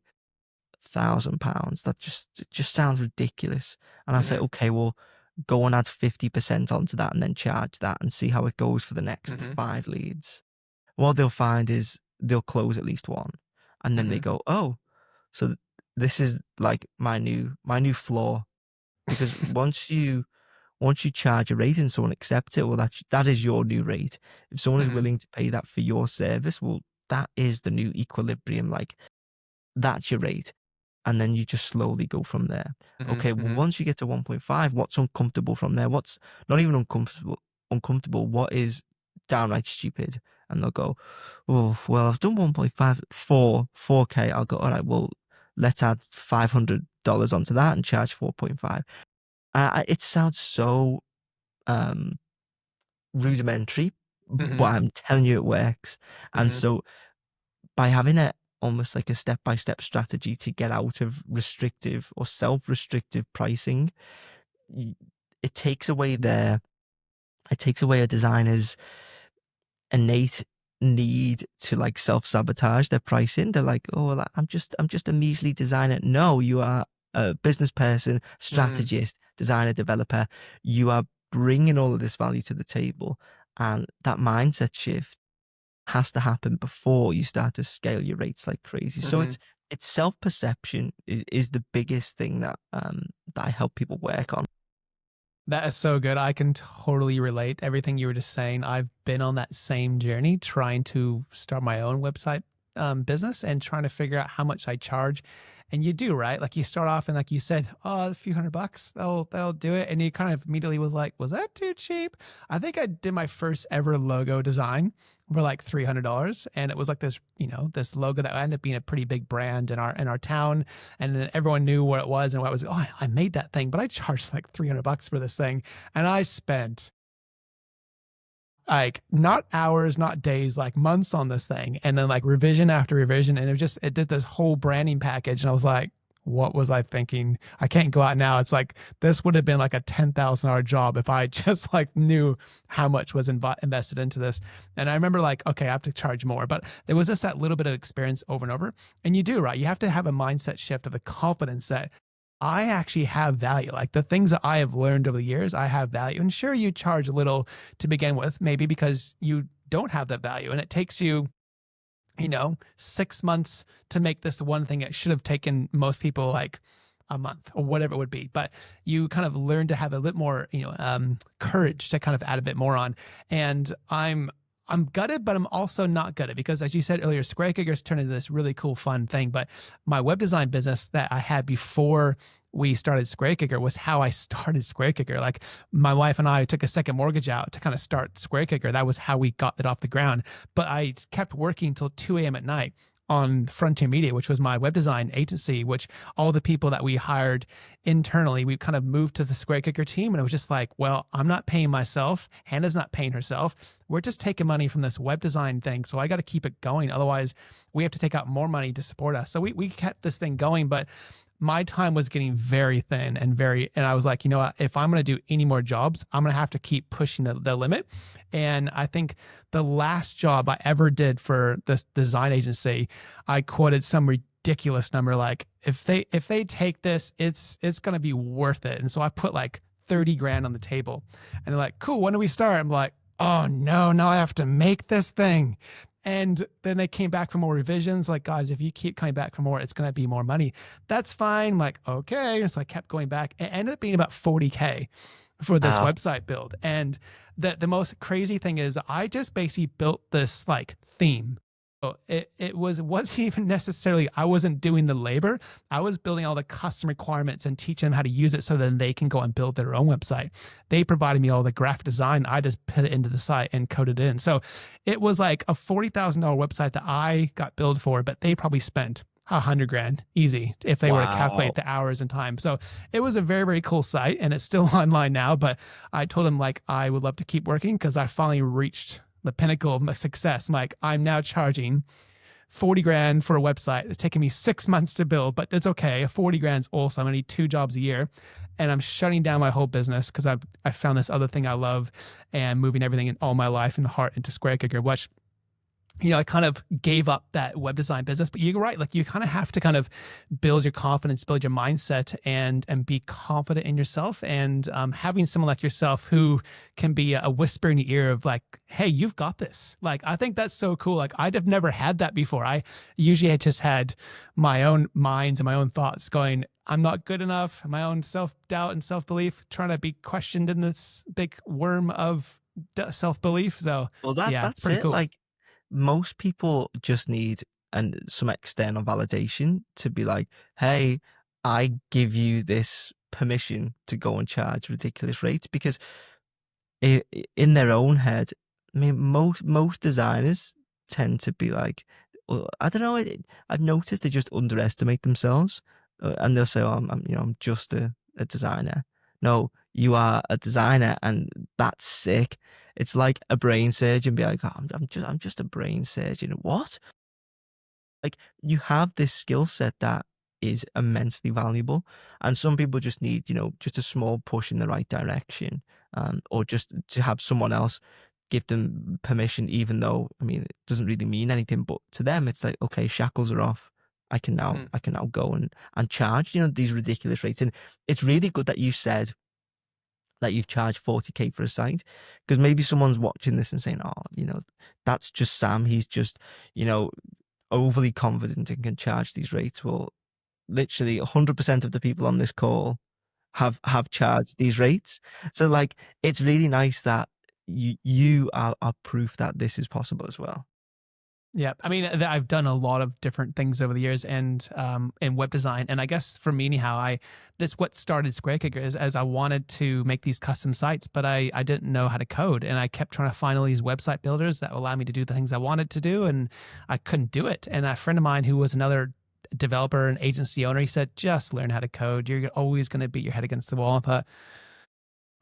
[SPEAKER 2] £1,000. It just sounds ridiculous. And I say,
[SPEAKER 1] Mm-hmm.
[SPEAKER 2] okay, well, go and add 50% onto that and then charge that and see how it goes for the next
[SPEAKER 1] Mm-hmm.
[SPEAKER 2] 5 leads. What they'll find is they'll close at least one. And then they
[SPEAKER 1] Mm-hmm.
[SPEAKER 2] go, oh, so this is like my new floor. Because once you charge a rate and someone accepts it, well, that is your new rate. If someone is
[SPEAKER 1] Mm-hmm.
[SPEAKER 2] willing to pay that for your service, well, that is the new equilibrium. Like, that's your rate. And then you just slowly go from there. Okay, well,
[SPEAKER 1] Mm-hmm.
[SPEAKER 2] once you get to 1.5, what's uncomfortable from there? What's not even uncomfortable, what is downright stupid? And they'll go, oh, well, I've done 1.5, 4K. I'll go, all right, well, let's add $500 onto that and charge 4.5. It sounds so um, rudimentary, but
[SPEAKER 1] Mm-hmm.
[SPEAKER 2] I'm telling you it works. And
[SPEAKER 1] Mm-hmm.
[SPEAKER 2] so by having a almost like a step-by-step strategy to get out of restrictive or self-restrictive pricing, y- it takes away a designer's innate need to like self-sabotage their pricing. They're like, oh, well, I'm just a measly designer. No, you are a business person,
[SPEAKER 1] Mm-hmm.
[SPEAKER 2] strategist, designer, developer. You are bringing all of this value to the table, and that mindset shift has to happen before you start to scale your rates like crazy. So
[SPEAKER 1] Mm-hmm.
[SPEAKER 2] it's self-perception is the biggest thing that I help people work on.
[SPEAKER 1] That is so good. I can totally relate everything you were just saying. I've been on that same journey trying to start my own website business and trying to figure out how much I charge. And you do, right? Like you start off and like you said, oh, a few $100, they'll do it. And you kind of immediately was like, was that too cheap? I think I did my first ever logo design for like $300. And it was like this, this logo that ended up being a pretty big brand in our town. And then everyone knew what it was and what was, oh, I made that thing, but I charged like $300 for this thing. And I spent like not hours, not days, like months on this thing. And then like revision after revision. And it did this whole branding package. And I was like, what was I thinking? I can't go out now. It's like, this would have been like a $10,000 job if I just like knew how much was invested into this. And I remember like, okay, I have to charge more, but there was just that little bit of experience over and over. And you do, right? You have to have a mindset shift of the confidence that I actually have value. Like the things that I have learned over the years, I have value. And sure, you charge a little to begin with, maybe because you don't have that value. And it takes you, 6 months to make this one thing. It should have taken most people like a month or whatever it would be. But you kind of learn to have a bit more, courage to kind of add a bit more on. And I'm gutted, but I'm also not gutted because, as you said earlier, SquareKicker turned into this really cool, fun thing. But my web design business that I had before we started SquareKicker was how I started SquareKicker. Like my wife and I took a second mortgage out to kind of start SquareKicker. That was how we got it off the ground. But I kept working till 2 a.m. at night on Frontier Media, which was my web design agency, which all the people that we hired internally, we kind of moved to the SquareKicker team. And it was just like, well, I'm not paying myself. Hannah's not paying herself. We're just taking money from this web design thing. So I got to keep it going. Otherwise, we have to take out more money to support us. So we kept this thing going, but my time was getting very thin and I was like, you know what, if I'm going to do any more jobs, I'm going to have to keep pushing the limit. And I think the last job I ever did for this design agency, I quoted some ridiculous number. Like if they take this, it's going to be worth it. And so I put like 30 grand on the table and they're like, cool, when do we start? I'm like, oh no, now I have to make this thing. And then they came back for more revisions. Like, guys, if you keep coming back for more, it's going to be more money. That's fine. I'm like, okay. So I kept going back. It ended up being about 40K for this
[SPEAKER 2] Wow.
[SPEAKER 1] website build. And the most crazy thing is I just basically built this like theme. So it wasn't even necessarily, I wasn't doing the labor. I was building all the custom requirements and teaching them how to use it so then they can go and build their own website. They provided me all the graphic design. I just put it into the site and coded it in. So it was like a $40,000 website that I got billed for, but they probably spent 100 grand easy if they were to calculate
[SPEAKER 2] Wow.
[SPEAKER 1] the hours and time. So it was a very, very cool site and it's still online now, but I told them like, I would love to keep working because I finally reached the pinnacle of my success. I'm like, I'm now charging 40 grand for a website. It's taking me 6 months to build, but it's okay. 40 grand is awesome. I'm gonna need 2 jobs a year. And I'm shutting down my whole business because I found this other thing I love and moving everything in all my life and heart into SquareKicker, which I kind of gave up that web design business. But you're right, like you kind of have to kind of build your confidence, build your mindset, and be confident in yourself. And having someone like yourself who can be a whisper in your ear of like, hey, you've got this. Like, I think that's so cool. Like, I'd have never had that before. I usually had just had my own minds and my own thoughts going, I'm not good enough, my own self-doubt and self-belief, trying to be questioned in this big worm of self-belief. So
[SPEAKER 2] Well,
[SPEAKER 1] yeah, it's
[SPEAKER 2] that's
[SPEAKER 1] pretty
[SPEAKER 2] it.
[SPEAKER 1] cool.
[SPEAKER 2] Like most people just need some external validation to be like, hey, I give you this permission to go and charge ridiculous rates because in their own head, I mean, most designers tend to be like, well, I don't know. I've noticed they just underestimate themselves, and they'll say, "Oh, I'm just a designer." No, you are a designer, and that's sick. It's like a brain surgeon be like, oh, I'm just a brain surgeon. What? Like you have this skill set that is immensely valuable, and some people just need just a small push in the right direction, or just to have someone else give them permission, even though I mean it doesn't really mean anything, but to them it's like, okay, shackles are off. I can now go and charge these ridiculous rates, and it's really good that you said that you've charged 40K for a site, because maybe someone's watching this and saying, oh, that's just Sam, he's just you know overly confident and can charge these rates. Well, literally 100% of the people on this call have charged these rates. So like it's really nice that you are proof that this is possible as well.
[SPEAKER 1] Yeah, I mean, I've done a lot of different things over the years, and in web design, and I guess for me anyhow, what started SquareKicker is as I wanted to make these custom sites, but I didn't know how to code, and I kept trying to find all these website builders that would allow me to do the things I wanted to do, and I couldn't do it. And a friend of mine who was another developer and agency owner, he said, just learn how to code. You're always going to beat your head against the wall. I thought,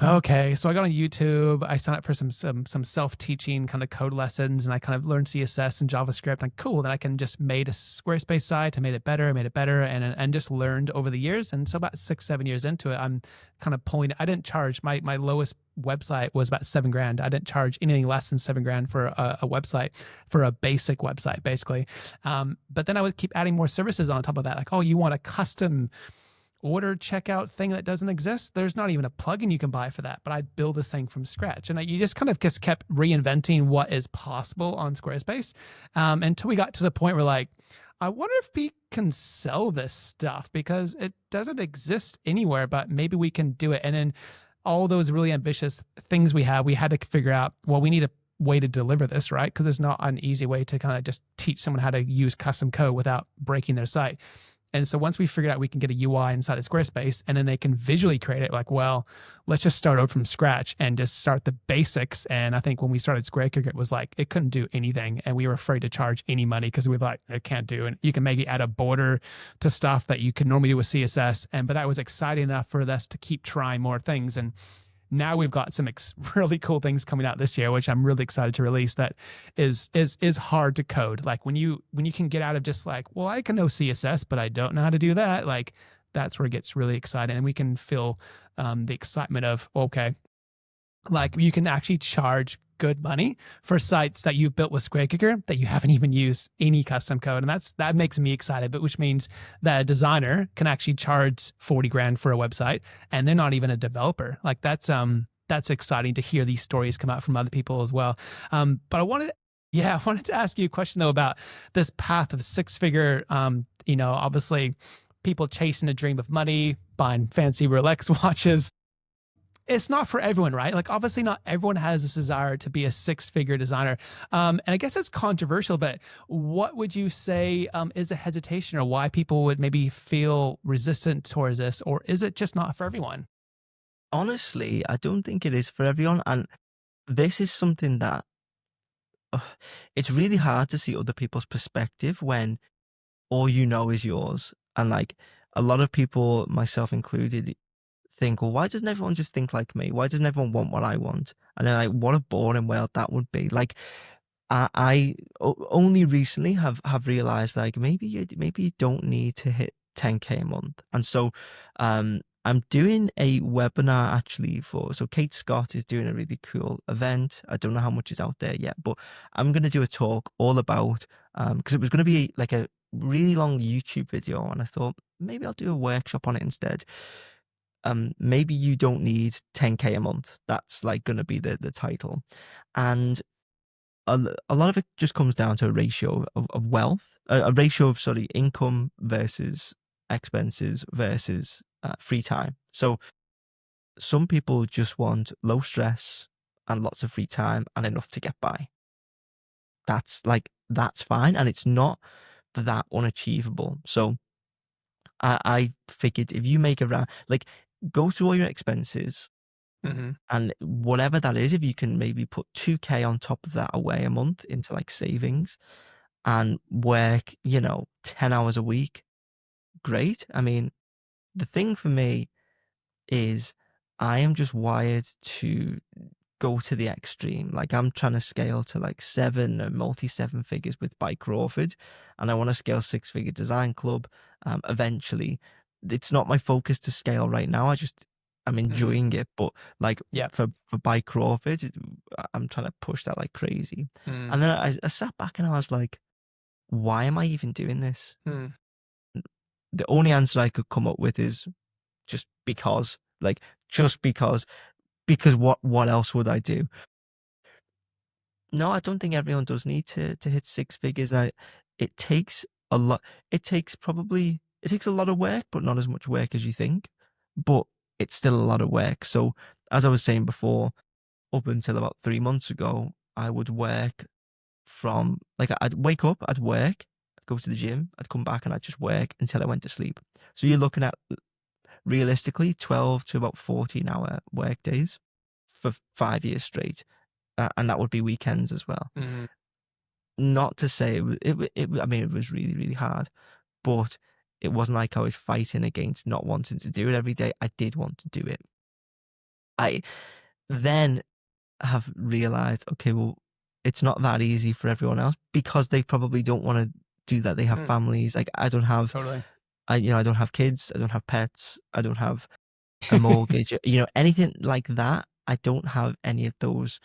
[SPEAKER 1] okay, so I got on YouTube. I signed up for some self-teaching kind of code lessons, and I kind of learned CSS and JavaScript. And cool, then I can just made a Squarespace site. I made it better, and just learned over the years. And so about 6-7 years into it, I'm kind of pulling. I didn't charge my lowest website was about 7 grand. I didn't charge anything less than 7 grand for a website, for a basic website, basically. But then I would keep adding more services on top of that, like, oh, you want a custom order checkout thing that doesn't exist. There's not even a plugin you can buy for that, but I'd build this thing from scratch. And you just kind of just kept reinventing what is possible on Squarespace, until we got to the point where like, I wonder if we can sell this stuff because it doesn't exist anywhere, but maybe we can do it. And then all those really ambitious things we had to figure out, well, we need a way to deliver this, right? Because there's not an easy way to kind of just teach someone how to use custom code without breaking their site. And so once we figured out we can get a UI inside of Squarespace and then they can visually create it, like, well, let's just start out from scratch and just start the basics. And I think when we started SquareKicker, it was like, it couldn't do anything. And we were afraid to charge any money because we were like, it can't do. And you can maybe add a border to stuff that you can normally do with CSS. But that was exciting enough for us to keep trying more things. And now we've got some really cool things coming out this year, which I'm really excited to release. That is hard to code. Like when you can get out of just like, well, I can know CSS, but I don't know how to do that. Like that's where it gets really exciting, and we can feel the excitement of, okay, like you can actually charge good money for sites that you've built with SquareKicker that you haven't even used any custom code. And that makes me excited, but which means that a designer can actually charge 40 grand for a website and they're not even a developer. Like that's exciting to hear these stories come out from other people as well. But I wanted to ask you a question though about this path of six-figure, obviously people chasing a dream of money, buying fancy Rolex watches. It's not for everyone, right? Like obviously not everyone has this desire to be a six-figure designer. And I guess it's controversial, but what would you say is a hesitation or why people would maybe feel resistant towards this? Or is it just not for everyone?
[SPEAKER 2] Honestly, I don't think it is for everyone, and this is something that uh, it's really hard to see other people's perspective when all you know is yours. And like a lot of people, myself included, think, well, why doesn't everyone just think like me? Why doesn't everyone want what I want? And then like, what a boring world that would be. Like, only recently have realized like maybe you don't need to hit 10K a month. And so, I'm doing a webinar actually so Kate Scott is doing a really cool event. I don't know how much is out there yet, but I'm going to do a talk all about, because it was going to be like a really long YouTube video, and I thought maybe I'll do a workshop on it instead. Maybe you don't need 10K a month. That's like going to be the title. And a lot of it just comes down to a ratio of wealth, a ratio of, sorry, income versus expenses versus free time. So some people just want low stress and lots of free time and enough to get by. That's fine. And it's not that unachievable. So I figured if you make around, like, go through all your expenses
[SPEAKER 1] Mm-hmm.
[SPEAKER 2] and whatever that is, if you can maybe put 2K on top of that away a month into like savings and work, 10 hours a week, great. I mean, the thing for me is I am just wired to go to the extreme. Like, I'm trying to scale to like seven or multi seven figures with By Crawford, and I want to scale six figure design club eventually. It's not my focus to scale right now. I'm
[SPEAKER 1] Mm-hmm.
[SPEAKER 2] enjoying it, but like
[SPEAKER 1] Yeah.
[SPEAKER 2] for By Crawford, I'm trying to push that like crazy.
[SPEAKER 1] Mm-hmm.
[SPEAKER 2] And then I sat back and I was like, why am I even doing this? The only answer I could come up with is just because, like, just because what else would I do? No, I don't think everyone does need to hit six figures. It takes a lot. It takes a lot of work, but not as much work as you think. But it's still a lot of work. So as I was saying before, up until about 3 months ago, I would work from, like, I'd wake up, I'd work, I'd go to the gym, I'd come back, and I'd just work until I went to sleep. So you're looking at realistically 12 to about 14-hour work days for 5 years straight, and that would be weekends as well.
[SPEAKER 1] Mm-hmm.
[SPEAKER 2] Not to say I mean, it was really, really hard, but it wasn't like I was fighting against not wanting to do it every day. I did want to do it. I then have realized, okay, well, it's not that easy for everyone else because they probably don't want to do that. They have
[SPEAKER 1] Mm,
[SPEAKER 2] families. Like, I don't have,
[SPEAKER 1] totally.
[SPEAKER 2] I don't have kids. I don't have pets. I don't have a mortgage. Anything like that. I don't have any of those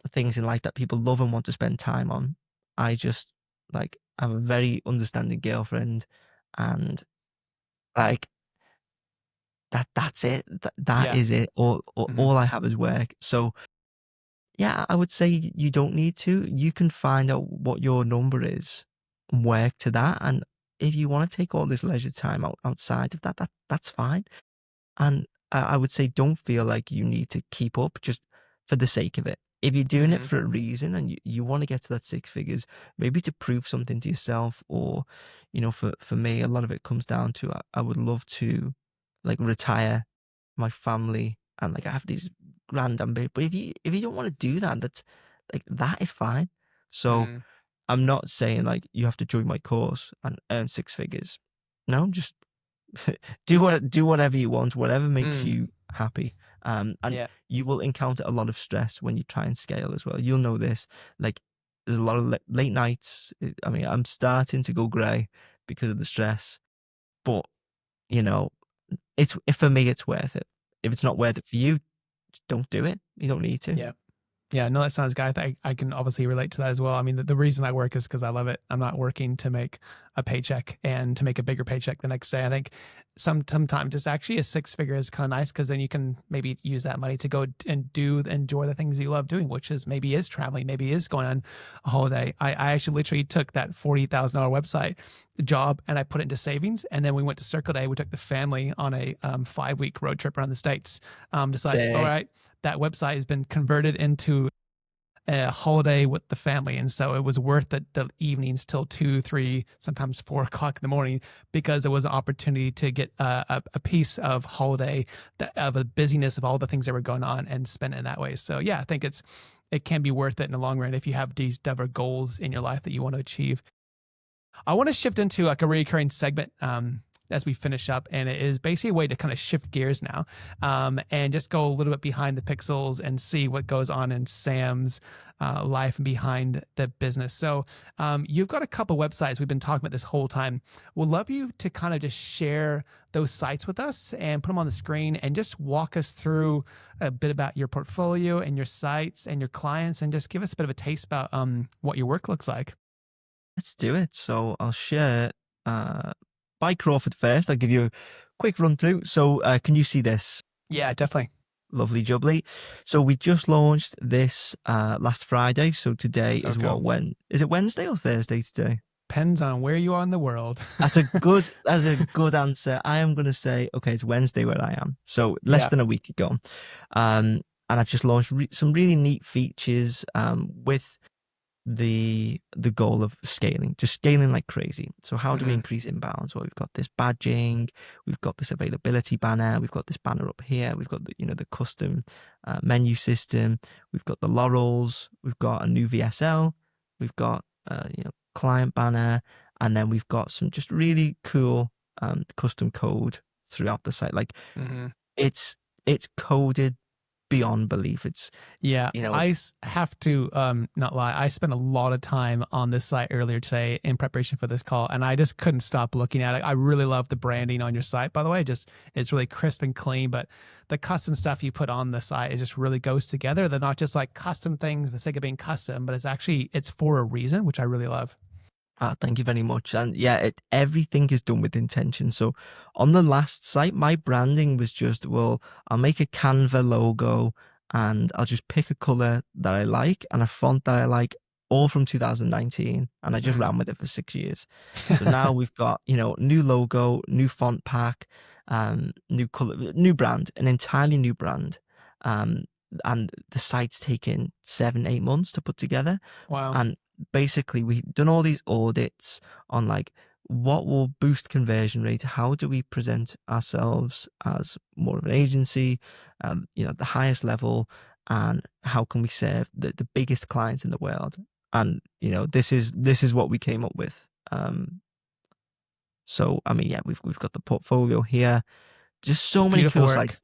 [SPEAKER 2] things in life that people love and want to spend time on. I just, like, have a very understanding girlfriend, and like that's it. That
[SPEAKER 1] Yeah.
[SPEAKER 2] is it.
[SPEAKER 1] Mm-hmm.
[SPEAKER 2] All I have is work. So yeah, I would say you don't need to. You can find out what your number is and work to that. And if you want to take all this leisure time outside of that's fine. And I would say don't feel like you need to keep up just for the sake of it. If you're doing it
[SPEAKER 1] Mm-hmm.
[SPEAKER 2] for a reason and you want to get to that six figures, maybe to prove something to yourself, or, for me, a lot of it comes down to I would love to, like, retire my family and, like, I have these grand ambitions. But if you don't want to do that, that is fine. So
[SPEAKER 1] Mm-hmm.
[SPEAKER 2] I'm not saying like you have to join my course and earn six figures. No, just do whatever you want, whatever makes
[SPEAKER 1] Mm.
[SPEAKER 2] you happy. And
[SPEAKER 1] Yeah.
[SPEAKER 2] you will encounter a lot of stress when you try and scale as well. You'll know this. Like, there's a lot of late nights. I mean, I'm starting to go grey because of the stress, but you know, for me, it's worth it. If it's not worth it for you, just don't do it. You don't need to.
[SPEAKER 1] Yeah. Yeah, no, that sounds good. I can obviously relate to that as well. I mean, the reason I work is because I love it. I'm not working to make a paycheck and to make a bigger paycheck the next day. I think sometimes it's actually a six figure is kind of nice because then you can maybe use that money to go and enjoy the things you love doing, which is maybe is traveling, maybe is going on a holiday. I actually literally took that $40,000 website job and I put it into savings. And then we went to Circle Day. We took the family on a 5-week road trip around the States. Decided, all
[SPEAKER 2] Sick.
[SPEAKER 1] right, that website has been converted into a holiday with the family. And so it was worth it, the evenings till 2, 3, sometimes 4 o'clock in the morning, because it was an opportunity to get a piece of holiday, of a busyness of all the things that were going on and spend it in that way. So yeah, I think it can be worth it in the long run if you have these diverse goals in your life that you want to achieve. I want to shift into like a recurring segment as we finish up, and it is basically a way to kind of shift gears now, and just go a little bit behind the pixels and see what goes on in Sam's life and behind the business. So you've got a couple websites we've been talking about this whole time. We'd love you to kind of just share those sites with us and put them on the screen and just walk us through a bit about your portfolio and your sites and your clients, and just give us a bit of a taste about what your work looks like.
[SPEAKER 2] Let's do it. So I'll share by Crawford first. I'll give you a quick run through. So can you see this?
[SPEAKER 1] Yeah, definitely.
[SPEAKER 2] Lovely jubbly. So we just launched this last Friday. So today
[SPEAKER 1] So
[SPEAKER 2] is
[SPEAKER 1] cool.
[SPEAKER 2] is it Wednesday or Thursday today?
[SPEAKER 1] Depends on where you are in the world.
[SPEAKER 2] That's a good answer. I am gonna say, okay, it's Wednesday where I am. So less
[SPEAKER 1] Yeah.
[SPEAKER 2] than a week ago. And I've just launched some really neat features with the goal of scaling, just scaling like crazy. So how do we
[SPEAKER 1] Hmm.
[SPEAKER 2] increase inbounds? Well, we've got this badging, we've got this availability banner, we've got this banner up here, we've got the custom menu system, we've got the laurels, we've got a new VSL, we've got client banner, and then we've got some just really cool custom code throughout the site. Like
[SPEAKER 1] Hmm.
[SPEAKER 2] it's it's coded beyond belief. It's
[SPEAKER 1] Yeah,
[SPEAKER 2] you know
[SPEAKER 1] I have to not lie. I spent a lot of time on this site earlier today in preparation for this call, and I just couldn't stop looking at it. I really love the branding on your site, by the way. Just it's really crisp and clean, but the custom stuff you put on the site, it just really goes together. They're not just like custom things for the sake of being custom, but it's for a reason, which I really love.
[SPEAKER 2] Thank you very much. And yeah, everything is done with intention. So on the last site, my branding was just, well, I'll make a Canva logo and I'll just pick a color that I like and a font that I like, all from 2019. And I just
[SPEAKER 1] Mhm.
[SPEAKER 2] ran with it for 6 years. So now we've got, new logo, new font pack, new color, new brand, an entirely new brand. Um, and the site's taken 7, 8 months to put together.
[SPEAKER 1] Wow.
[SPEAKER 2] And basically, we've done all these audits on like what will boost conversion rate, how do we present ourselves as more of an agency, at the highest level, and how can we serve the biggest clients in the world. And this is what we came up with. So I mean, yeah, we've got the portfolio here, just
[SPEAKER 1] It's
[SPEAKER 2] so many
[SPEAKER 1] beautiful
[SPEAKER 2] cool
[SPEAKER 1] work.
[SPEAKER 2] sites.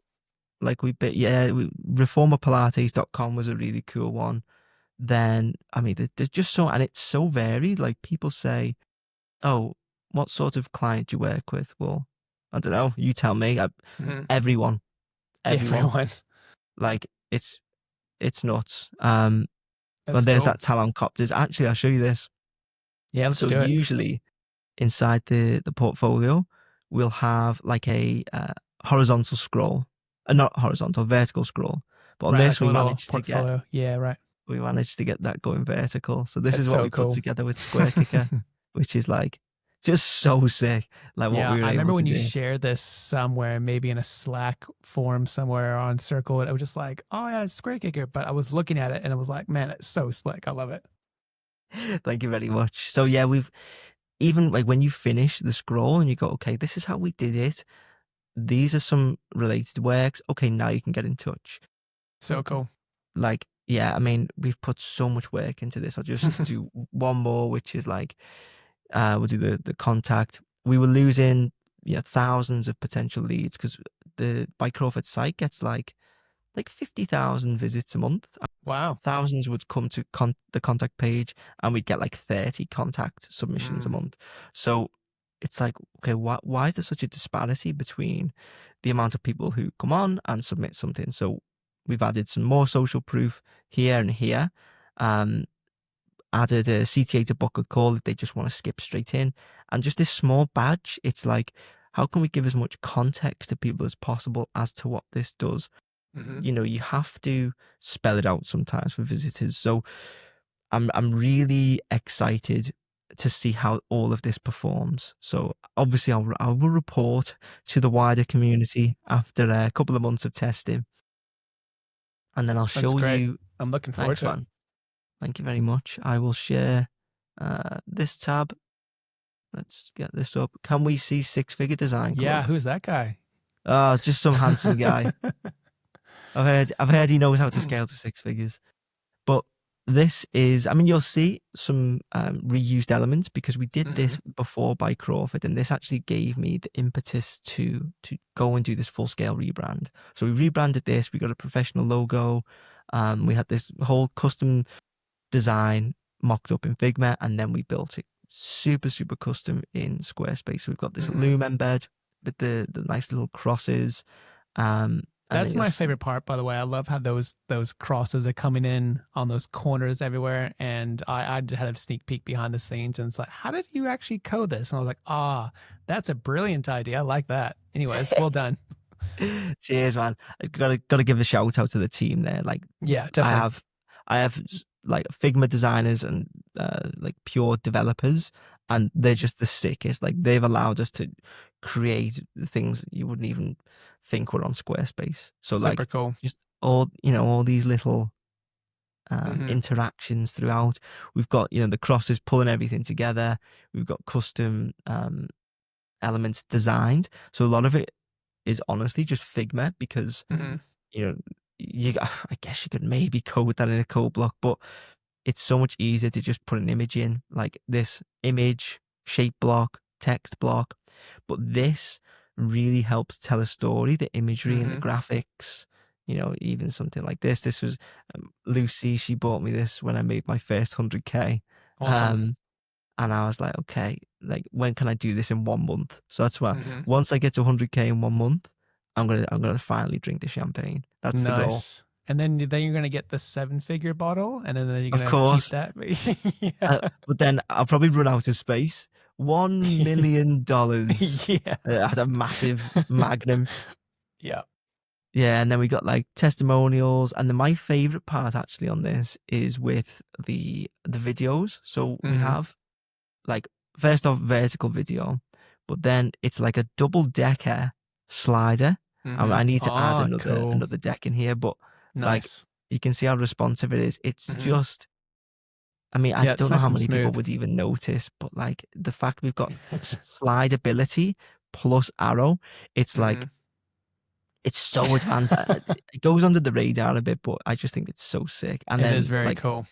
[SPEAKER 2] Like reformerpilates.com was a really cool one. Then I mean, there's just so, and it's so varied. Like people say, "Oh, what sort of client do you work with?" Well, I don't know. You tell me.
[SPEAKER 1] Mhm.
[SPEAKER 2] Everyone, everyone.
[SPEAKER 1] Everyone.
[SPEAKER 2] Like it's nuts. Well,
[SPEAKER 1] That's
[SPEAKER 2] there's
[SPEAKER 1] cool.
[SPEAKER 2] that Talon Copters. Actually, I'll show you this.
[SPEAKER 1] Yeah, let's
[SPEAKER 2] So
[SPEAKER 1] do it.
[SPEAKER 2] usually inside the portfolio, we'll have like a horizontal scroll, not horizontal, vertical scroll. But on
[SPEAKER 1] Right,
[SPEAKER 2] this,
[SPEAKER 1] like a little portfolio. Yeah, right.
[SPEAKER 2] we managed to get that going vertical. So this
[SPEAKER 1] That's
[SPEAKER 2] is what
[SPEAKER 1] so
[SPEAKER 2] we put
[SPEAKER 1] cool.
[SPEAKER 2] together with SquareKicker, which is like just so sick, like what
[SPEAKER 1] Yeah,
[SPEAKER 2] we were
[SPEAKER 1] I
[SPEAKER 2] able
[SPEAKER 1] remember
[SPEAKER 2] to
[SPEAKER 1] when you
[SPEAKER 2] do.
[SPEAKER 1] shared this somewhere, maybe in a Slack forum somewhere on Circle. I was just like, oh yeah, it's SquareKicker. But I was looking at it and I was like, man, it's so slick. I love it.
[SPEAKER 2] Thank you very much. So yeah, we've even like when you finish the scroll and you go, okay, this is how we did it. These are some related works. Okay, now you can get in touch.
[SPEAKER 1] So cool.
[SPEAKER 2] Like, yeah, I mean, we've put so much work into this. I'll just do one more, which is like, we'll do the contact. We were losing, thousands of potential leads because the By Crawford site gets like 50,000 visits a month.
[SPEAKER 1] Wow.
[SPEAKER 2] Thousands would come to the contact page, and we'd get like 30 contact submissions a
[SPEAKER 1] Mm.
[SPEAKER 2] month. So it's like, okay, why is there such a disparity between the amount of people who come on and submit something? So we've added some more social proof here and here. Um, Added a CTA to book a call if they just want to skip straight in, and just this small badge. It's like, how can we give as much context to people as possible as to what this does?
[SPEAKER 1] Hmm.
[SPEAKER 2] You have to spell it out sometimes for visitors. So I'm really excited to see how all of this performs. So obviously I will report to the wider community after a couple of months of testing, and then I'll
[SPEAKER 1] That's
[SPEAKER 2] show
[SPEAKER 1] great.
[SPEAKER 2] you.
[SPEAKER 1] I'm looking forward
[SPEAKER 2] Thanks,
[SPEAKER 1] to it.
[SPEAKER 2] man. Thank you very much. I will share this tab. Let's get this up. Can we see Six Figure Design
[SPEAKER 1] Yeah,
[SPEAKER 2] Club?
[SPEAKER 1] who's that guy?
[SPEAKER 2] Oh, it's just some handsome guy. I've heard he knows how to scale to six figures. But This is, I mean, you'll see some reused elements because we did
[SPEAKER 1] Hmm.
[SPEAKER 2] this before by Crawford, and this actually gave me the impetus to go and do this full scale rebrand. So we rebranded this. We got a professional logo. We had this whole custom design mocked up in Figma, and then we built it super custom in Squarespace. So we've got this
[SPEAKER 1] Hmm.
[SPEAKER 2] loom embed with the nice little crosses, and then
[SPEAKER 1] That's
[SPEAKER 2] you'll
[SPEAKER 1] my
[SPEAKER 2] see.
[SPEAKER 1] favorite part, by the way. I love how those crosses are coming in on those corners everywhere. And I just had a sneak peek behind the scenes, and it's like, how did you actually code this? And I was like, that's a brilliant idea. I like that. Anyways, well done.
[SPEAKER 2] Cheers, man. I gotta give a shout out to the team there. Like
[SPEAKER 1] Yeah,
[SPEAKER 2] I
[SPEAKER 1] definitely.
[SPEAKER 2] have I have like Figma designers and like pure developers, and they're just the sickest. Like they've allowed us to create things that you wouldn't even think were on Squarespace. So
[SPEAKER 1] Super
[SPEAKER 2] like
[SPEAKER 1] cool.
[SPEAKER 2] just all these little
[SPEAKER 1] Hmm.
[SPEAKER 2] interactions throughout. We've got the crosses pulling everything together. We've got custom elements designed. So a lot of it is honestly just Figma because
[SPEAKER 1] Hmm.
[SPEAKER 2] you know I guess you could maybe code that in a code block, but it's so much easier to just put an image in like this image, shape block, text block. But this really helps tell a story, the imagery and the
[SPEAKER 1] Hmm.
[SPEAKER 2] graphics. Even something like this. This was Lucy. She bought me this when I made my first 100K.
[SPEAKER 1] Awesome.
[SPEAKER 2] Um, and I was like, okay, like when can I do this in 1 month? So that's why
[SPEAKER 1] Hmm.
[SPEAKER 2] once I get to 100K in 1 month, I'm gonna finally drink the champagne. That's the goal.
[SPEAKER 1] Nice. And then you're gonna get the 7-figure bottle, and then you're
[SPEAKER 2] Of
[SPEAKER 1] gonna keep
[SPEAKER 2] course,
[SPEAKER 1] that. Yeah.
[SPEAKER 2] but then I'll probably run out of space. $1 million
[SPEAKER 1] Yeah.
[SPEAKER 2] at a massive magnum.
[SPEAKER 1] Yeah.
[SPEAKER 2] Yeah, and then we got like testimonials, and then my favorite part actually on this is with the videos. So we
[SPEAKER 1] Hmm.
[SPEAKER 2] have like first off vertical video, but then it's like a double decker slider.
[SPEAKER 1] Hmm.
[SPEAKER 2] I need to add
[SPEAKER 1] Oh,
[SPEAKER 2] another
[SPEAKER 1] cool.
[SPEAKER 2] another deck in here, but like
[SPEAKER 1] Nice.
[SPEAKER 2] you can see how responsive it is. It's
[SPEAKER 1] Hmm.
[SPEAKER 2] just, I mean, I
[SPEAKER 1] Yeah, it's
[SPEAKER 2] don't know
[SPEAKER 1] nice
[SPEAKER 2] how
[SPEAKER 1] and
[SPEAKER 2] many people
[SPEAKER 1] smooth.
[SPEAKER 2] would even notice, but like the fact we've got slide ability plus arrow, it's
[SPEAKER 1] Hmm.
[SPEAKER 2] like it's so advanced. It goes under the radar a bit, but I just think it's so sick. And
[SPEAKER 1] It is
[SPEAKER 2] then
[SPEAKER 1] very
[SPEAKER 2] like
[SPEAKER 1] cool.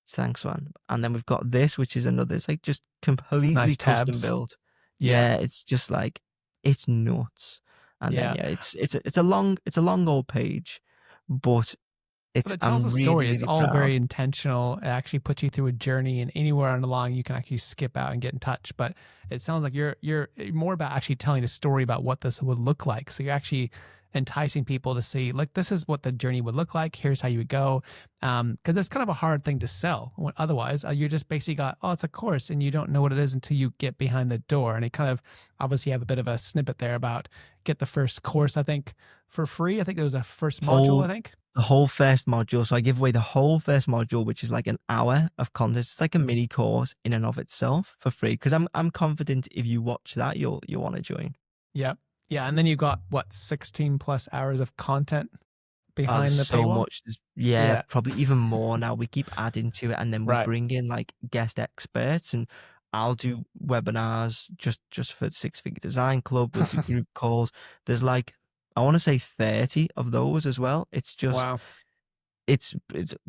[SPEAKER 2] thanks, man. And then we've got this, which is another. It's like just completely
[SPEAKER 1] Nice
[SPEAKER 2] custom
[SPEAKER 1] tabs.
[SPEAKER 2] built.
[SPEAKER 1] Yeah.
[SPEAKER 2] Yeah, it's just like it's nuts. And then
[SPEAKER 1] Yeah.
[SPEAKER 2] yeah, it's a long old page, but
[SPEAKER 1] But
[SPEAKER 2] it's
[SPEAKER 1] it tells
[SPEAKER 2] I'm
[SPEAKER 1] a
[SPEAKER 2] really
[SPEAKER 1] story. It's
[SPEAKER 2] really
[SPEAKER 1] all
[SPEAKER 2] proud.
[SPEAKER 1] very intentional. It actually puts you through a journey, and anywhere on the line you can actually skip out and get in touch. But it sounds like you're more about actually telling a story about what this would look like. So you're actually enticing people to see, like, this is what the journey would look like. Here's how you would go. Because it's kind of a hard thing to sell. Otherwise, you're just basically got, oh, it's a course, and you don't know what it is until you get behind the door. And it kind of obviously have a bit of a snippet there about get the first course, I think, for free. I think there was a first module, I
[SPEAKER 2] Whole
[SPEAKER 1] think.
[SPEAKER 2] the whole first module. So I give away the whole first module, which is like an hour of content. It's like a mini course in and of itself for free. Because I'm confident if you watch that, you'll want to join.
[SPEAKER 1] Yeah. Yeah. And then you've got what, 16 plus hours of content
[SPEAKER 2] Oh, there's
[SPEAKER 1] behind the
[SPEAKER 2] so
[SPEAKER 1] paywall?
[SPEAKER 2] much. Yeah,
[SPEAKER 1] Yeah.
[SPEAKER 2] probably even more now. We keep adding to it, and then we
[SPEAKER 1] Right.
[SPEAKER 2] bring in like guest experts, and I'll do webinars just for Six Figure Design Club. We'll do group calls. There's like I want to say 30 of those as well. It's just
[SPEAKER 1] Wow.
[SPEAKER 2] it's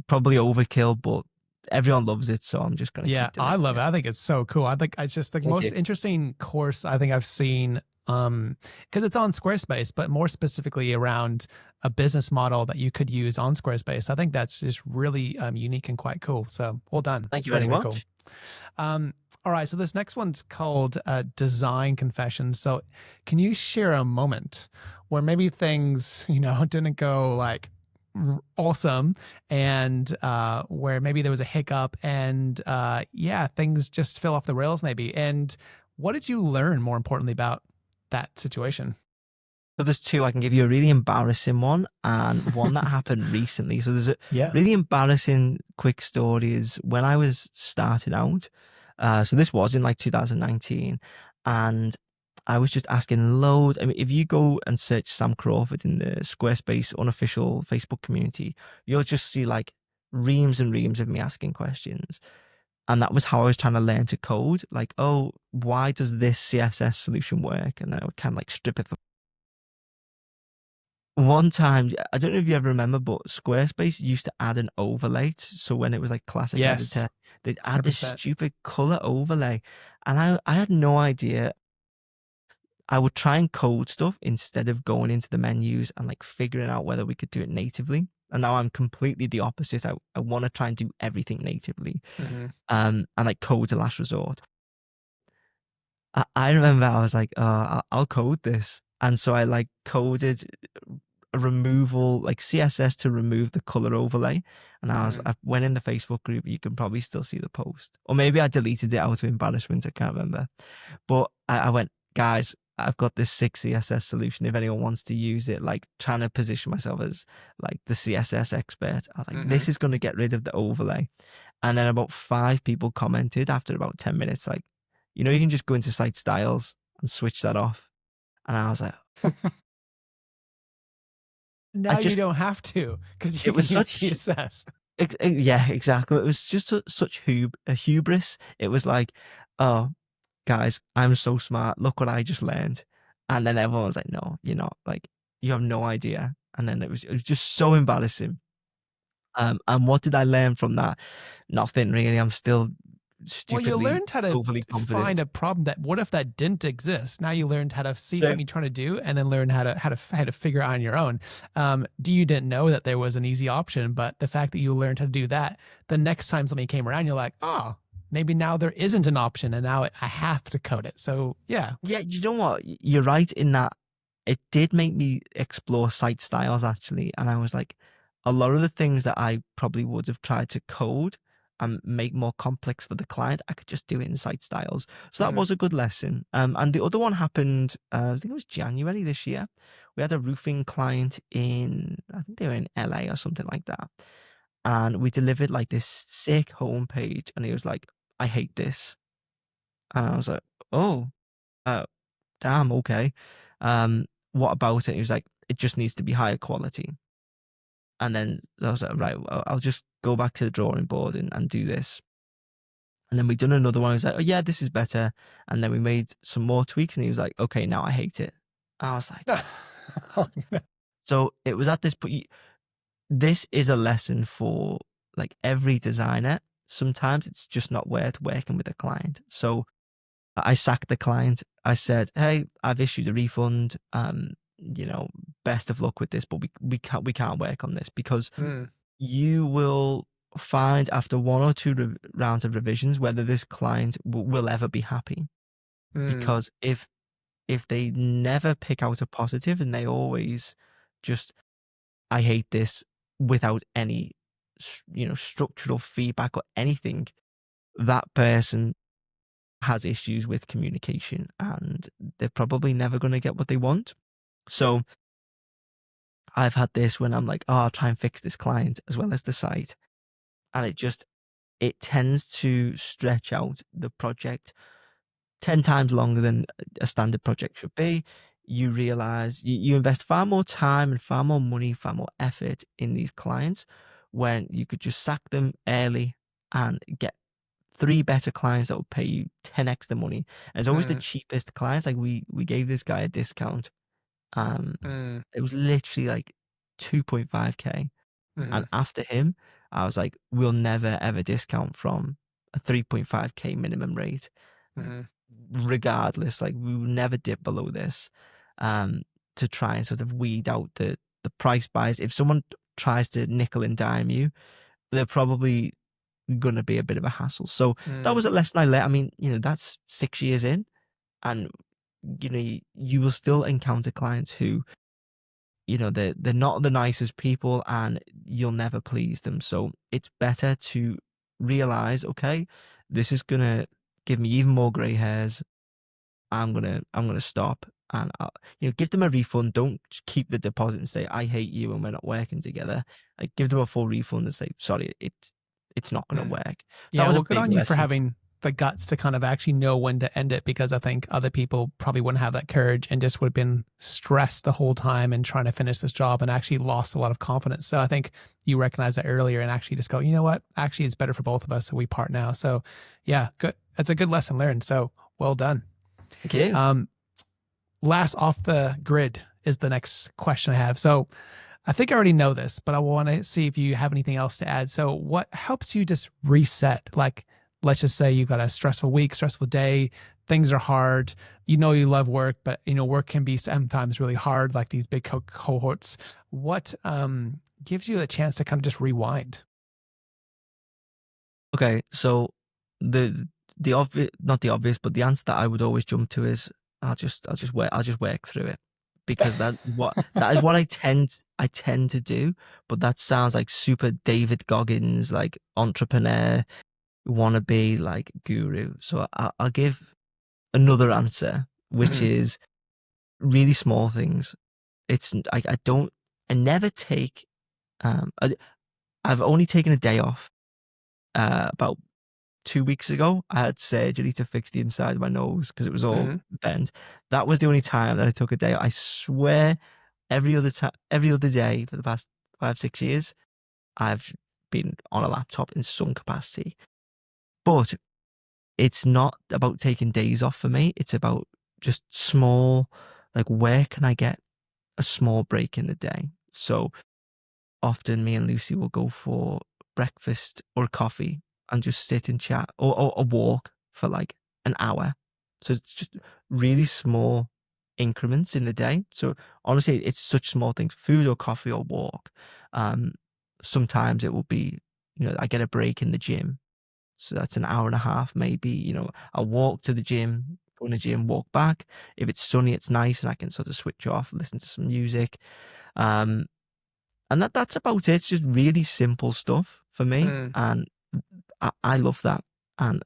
[SPEAKER 2] probably overkill, but everyone loves it, so I'm just gonna
[SPEAKER 1] Yeah.
[SPEAKER 2] keep
[SPEAKER 1] I
[SPEAKER 2] delivering
[SPEAKER 1] love it.
[SPEAKER 2] it.
[SPEAKER 1] I think it's so cool. I think it's just the
[SPEAKER 2] Thank
[SPEAKER 1] most
[SPEAKER 2] you.
[SPEAKER 1] interesting course I think I've seen. Because it's on Squarespace, but more specifically around a business model that you could use on Squarespace. I think that's just really unique and quite cool. So well done.
[SPEAKER 2] Thank
[SPEAKER 1] It's
[SPEAKER 2] you
[SPEAKER 1] very,
[SPEAKER 2] very
[SPEAKER 1] very cool.
[SPEAKER 2] much.
[SPEAKER 1] All right, so this next one's called Design Confessions. So, can you share a moment where maybe things, didn't go like awesome, and where maybe there was a hiccup, and yeah, things just fell off the rails, maybe? And what did you learn, more importantly, about that situation?
[SPEAKER 2] So there's two. I can give you a really embarrassing one and one that happened recently. So there's a
[SPEAKER 1] Yeah.
[SPEAKER 2] really embarrassing quick story is when I was starting out. So this was in like 2019, and I was just asking loads. I mean, if you go and search Sam Crawford in the Squarespace unofficial Facebook community, you'll just see like reams and reams of me asking questions. And that was how I was trying to learn to code. Like, oh, why does this CSS solution work? And then I would kind of like strip it one time, I don't know if you ever remember, but Squarespace used to add an overlay. So when it was like classic
[SPEAKER 1] Yes,
[SPEAKER 2] editor, they'd add this
[SPEAKER 1] 100%.
[SPEAKER 2] stupid color overlay. And I had no idea. I would try and code stuff instead of going into the menus and like figuring out whether we could do it natively. And now I'm completely the opposite. I want to try and do everything natively.
[SPEAKER 1] Hmm.
[SPEAKER 2] And like code's a last resort. I remember I was like, I'll code this. And so I like coded a removal, like CSS to remove the color overlay. And
[SPEAKER 1] Hmm.
[SPEAKER 2] I went in the Facebook group. You can probably still see the post. Or maybe I deleted it out of embarrassment. I can't remember. But I went, guys, I've got this sick CSS solution. If anyone wants to use it, like trying to position myself as like the CSS expert, I was like,
[SPEAKER 1] Hmm.
[SPEAKER 2] this is going to get rid of the overlay. And then about 5 people commented after about 10 minutes, like, you can just go into site styles and switch that off. And I was like, I
[SPEAKER 1] Now you
[SPEAKER 2] just,
[SPEAKER 1] don't have to because you
[SPEAKER 2] it
[SPEAKER 1] can
[SPEAKER 2] was
[SPEAKER 1] use
[SPEAKER 2] such,
[SPEAKER 1] CSS.
[SPEAKER 2] yeah, exactly. It was just such a hubris. It was like, oh, guys, I'm so smart. Look what I just learned. And then everyone was like, no, you're not. Like, you have no idea. And then it was just so embarrassing. And what did I learn from that? Nothing really. I'm still
[SPEAKER 1] Well, you
[SPEAKER 2] stupidly
[SPEAKER 1] learned how to
[SPEAKER 2] overly confident.
[SPEAKER 1] find a problem that what if that didn't exist? Now you learned how to see
[SPEAKER 2] True.
[SPEAKER 1] something you're trying to do and then learn how to figure it out on your own. You didn't know that there was an easy option, but the fact that you learned how to do that, the next time something came around, you're like, oh, maybe now there isn't an option and now I have to code it. So yeah.
[SPEAKER 2] Yeah, you know what? You're right in that it did make me explore site styles actually. And I was like, a lot of the things that I probably would have tried to code and make more complex for the client, I could just do it in site styles. So that
[SPEAKER 1] Mhm.
[SPEAKER 2] was a good lesson. And the other one happened, I think it was January this year. We had a roofing client I think they were in LA or something like that. And we delivered like this sick homepage. And he was like, I hate this. And I was like, oh. Uh, Damn, okay. What about it? He was like, it just needs to be higher quality. And then I was like, right, well, I'll just go back to the drawing board and do this. And then we done another one. I was like, oh yeah, this is better. And then we made some more tweaks, and he was like, okay, now I hate it. I was like, so it was at this point. This is a lesson for like every designer. Sometimes it's just not worth working with a client. So I sacked the client. I said, "Hey, I've issued a refund. Best of luck with this, but we can't work on this because
[SPEAKER 1] Mm,
[SPEAKER 2] you will find after one or two rounds of revisions whether this client will ever be happy.
[SPEAKER 1] mm,
[SPEAKER 2] Because if they never pick out a positive and they always just I hate this without any structural feedback or anything, that person has issues with communication and they're probably never going to get what they want. So I've had this when I'm like, oh, I'll try and fix this client as well as the site. And it tends to stretch out the project 10 times longer than a standard project should be. You realize you invest far more time and far more money, far more effort in these clients when you could just sack them early and get three better clients that will pay you 10x the money. And it's always the
[SPEAKER 1] mm,
[SPEAKER 2] cheapest clients. Like we gave this guy a discount. Um,
[SPEAKER 1] mm,
[SPEAKER 2] it was literally like 2.5K. And
[SPEAKER 1] mhm,
[SPEAKER 2] after him, I was like, we'll never ever discount from a 3.5K minimum rate,
[SPEAKER 1] mhm,
[SPEAKER 2] regardless. Like we will never dip below this. Um, to try and sort of weed out the price buys. If someone tries to nickel and dime you, they're probably going to be a bit of a hassle. So that
[SPEAKER 1] mm,
[SPEAKER 2] was a lesson I learned. I mean, that's 6 years in, and you will still encounter clients who, they're not the nicest people, and you'll never please them. So it's better to realize, okay, this is gonna give me even more gray hairs. I'm gonna stop, and give them a refund. Don't just keep the deposit and say I hate you and we're not working together. Like give them a full refund and say sorry, it's not gonna
[SPEAKER 1] mm.
[SPEAKER 2] work. So that
[SPEAKER 1] Yeah,
[SPEAKER 2] was a
[SPEAKER 1] well, good
[SPEAKER 2] big
[SPEAKER 1] on you for
[SPEAKER 2] lesson.
[SPEAKER 1] having the guts to kind of actually know when to end it because I think other people probably wouldn't have that courage and just would have been stressed the whole time and trying to finish this job and actually lost a lot of confidence. So I think you recognized that earlier and actually just go, you know what? Actually, it's better for both of us. So we part now. So yeah, good. That's a good lesson learned. So well done.
[SPEAKER 2] Thank you.
[SPEAKER 1] Um, Last off the grid, is the next question I have. So I think I already know this, but I want to see if you have anything else to add. So what helps you just reset? Like, let's just say you've got a stressful week, stressful day, things are hard. You know you love work, but work can be sometimes really hard, like these big cohorts. What gives you a chance to kind of just rewind?
[SPEAKER 2] Okay, so the obvious, not the obvious, but the answer that I would always jump to is I'll just work through it, because that is what I tend to do. But that sounds like super David Goggins, like entrepreneur wannabe, like guru. So I'll give another answer, which
[SPEAKER 1] Mhm,
[SPEAKER 2] is really small things. I don't, I never take I've only taken a day off about 2 weeks ago. I had surgery to fix the inside of my nose because it was all
[SPEAKER 1] mhm,
[SPEAKER 2] bent. That was the only time that I took a day. I swear, every other day for the past 5, 6 years, I've been on a laptop in some capacity. But it's not about taking days off for me. It's about just small, like, where can I get a small break in the day? So often me and Lucy will go for breakfast or coffee and just sit and chat, or a walk for like an hour. So it's just really small increments in the day. So honestly, it's such small things: food or coffee or walk. Um, Sometimes it will be, I get a break in the gym. So that's an hour and a half, maybe. I'll walk to the gym, go in the gym, walk back. If it's sunny, it's nice, and I can sort of switch off, listen to some music. Um, and that's about it. It's just really simple stuff for me.
[SPEAKER 1] mm,
[SPEAKER 2] And I love that. And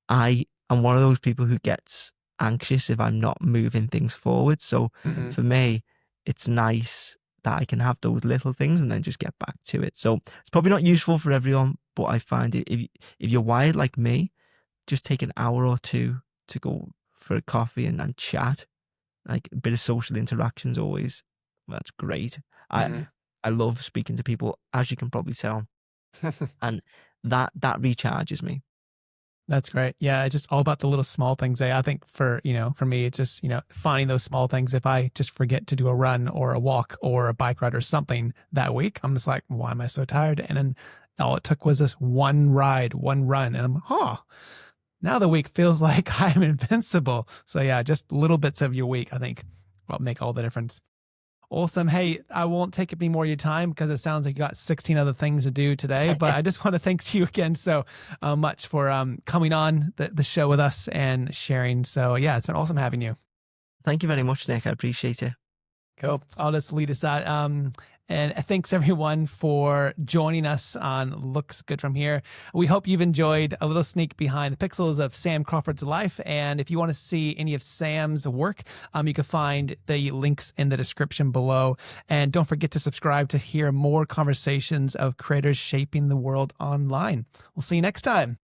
[SPEAKER 2] I am one of those people who gets anxious if I'm not moving things forward. So
[SPEAKER 1] mhm,
[SPEAKER 2] for me, it's nice that I can have those little things and then just get back to it. So it's probably not useful for everyone, but I find it, if you're wired like me, just take an hour or two to go for a coffee and chat. Like, a bit of social interactions always. That's great. I
[SPEAKER 1] mhm.
[SPEAKER 2] I love speaking to people, as you can probably tell, and that recharges me.
[SPEAKER 1] That's great. Yeah, it's just all about the little small things. I think for me, it's just, finding those small things. If I just forget to do a run or a walk or a bike ride or something that week, I'm just like, why am I so tired? And then all it took was this one ride, one run. And I'm, now the week feels like I'm invincible. So yeah, just little bits of your week, I think, will make all the difference. Awesome. Hey, I won't take up any more of your time because it sounds like you got 16 other things to do today. But I just want to thank you again so much for coming on the show with us and sharing. So, yeah, it's been awesome having you.
[SPEAKER 2] Thank you very much, Nick. I appreciate it.
[SPEAKER 1] Cool. I'll just lead us out. And thanks everyone for joining us on Looks Good From Here. We hope you've enjoyed a little sneak behind the pixels of Sam Crawford's life. And if you want to see any of Sam's work, you can find the links in the description below. And don't forget to subscribe to hear more conversations of creators shaping the world online. We'll see you next time.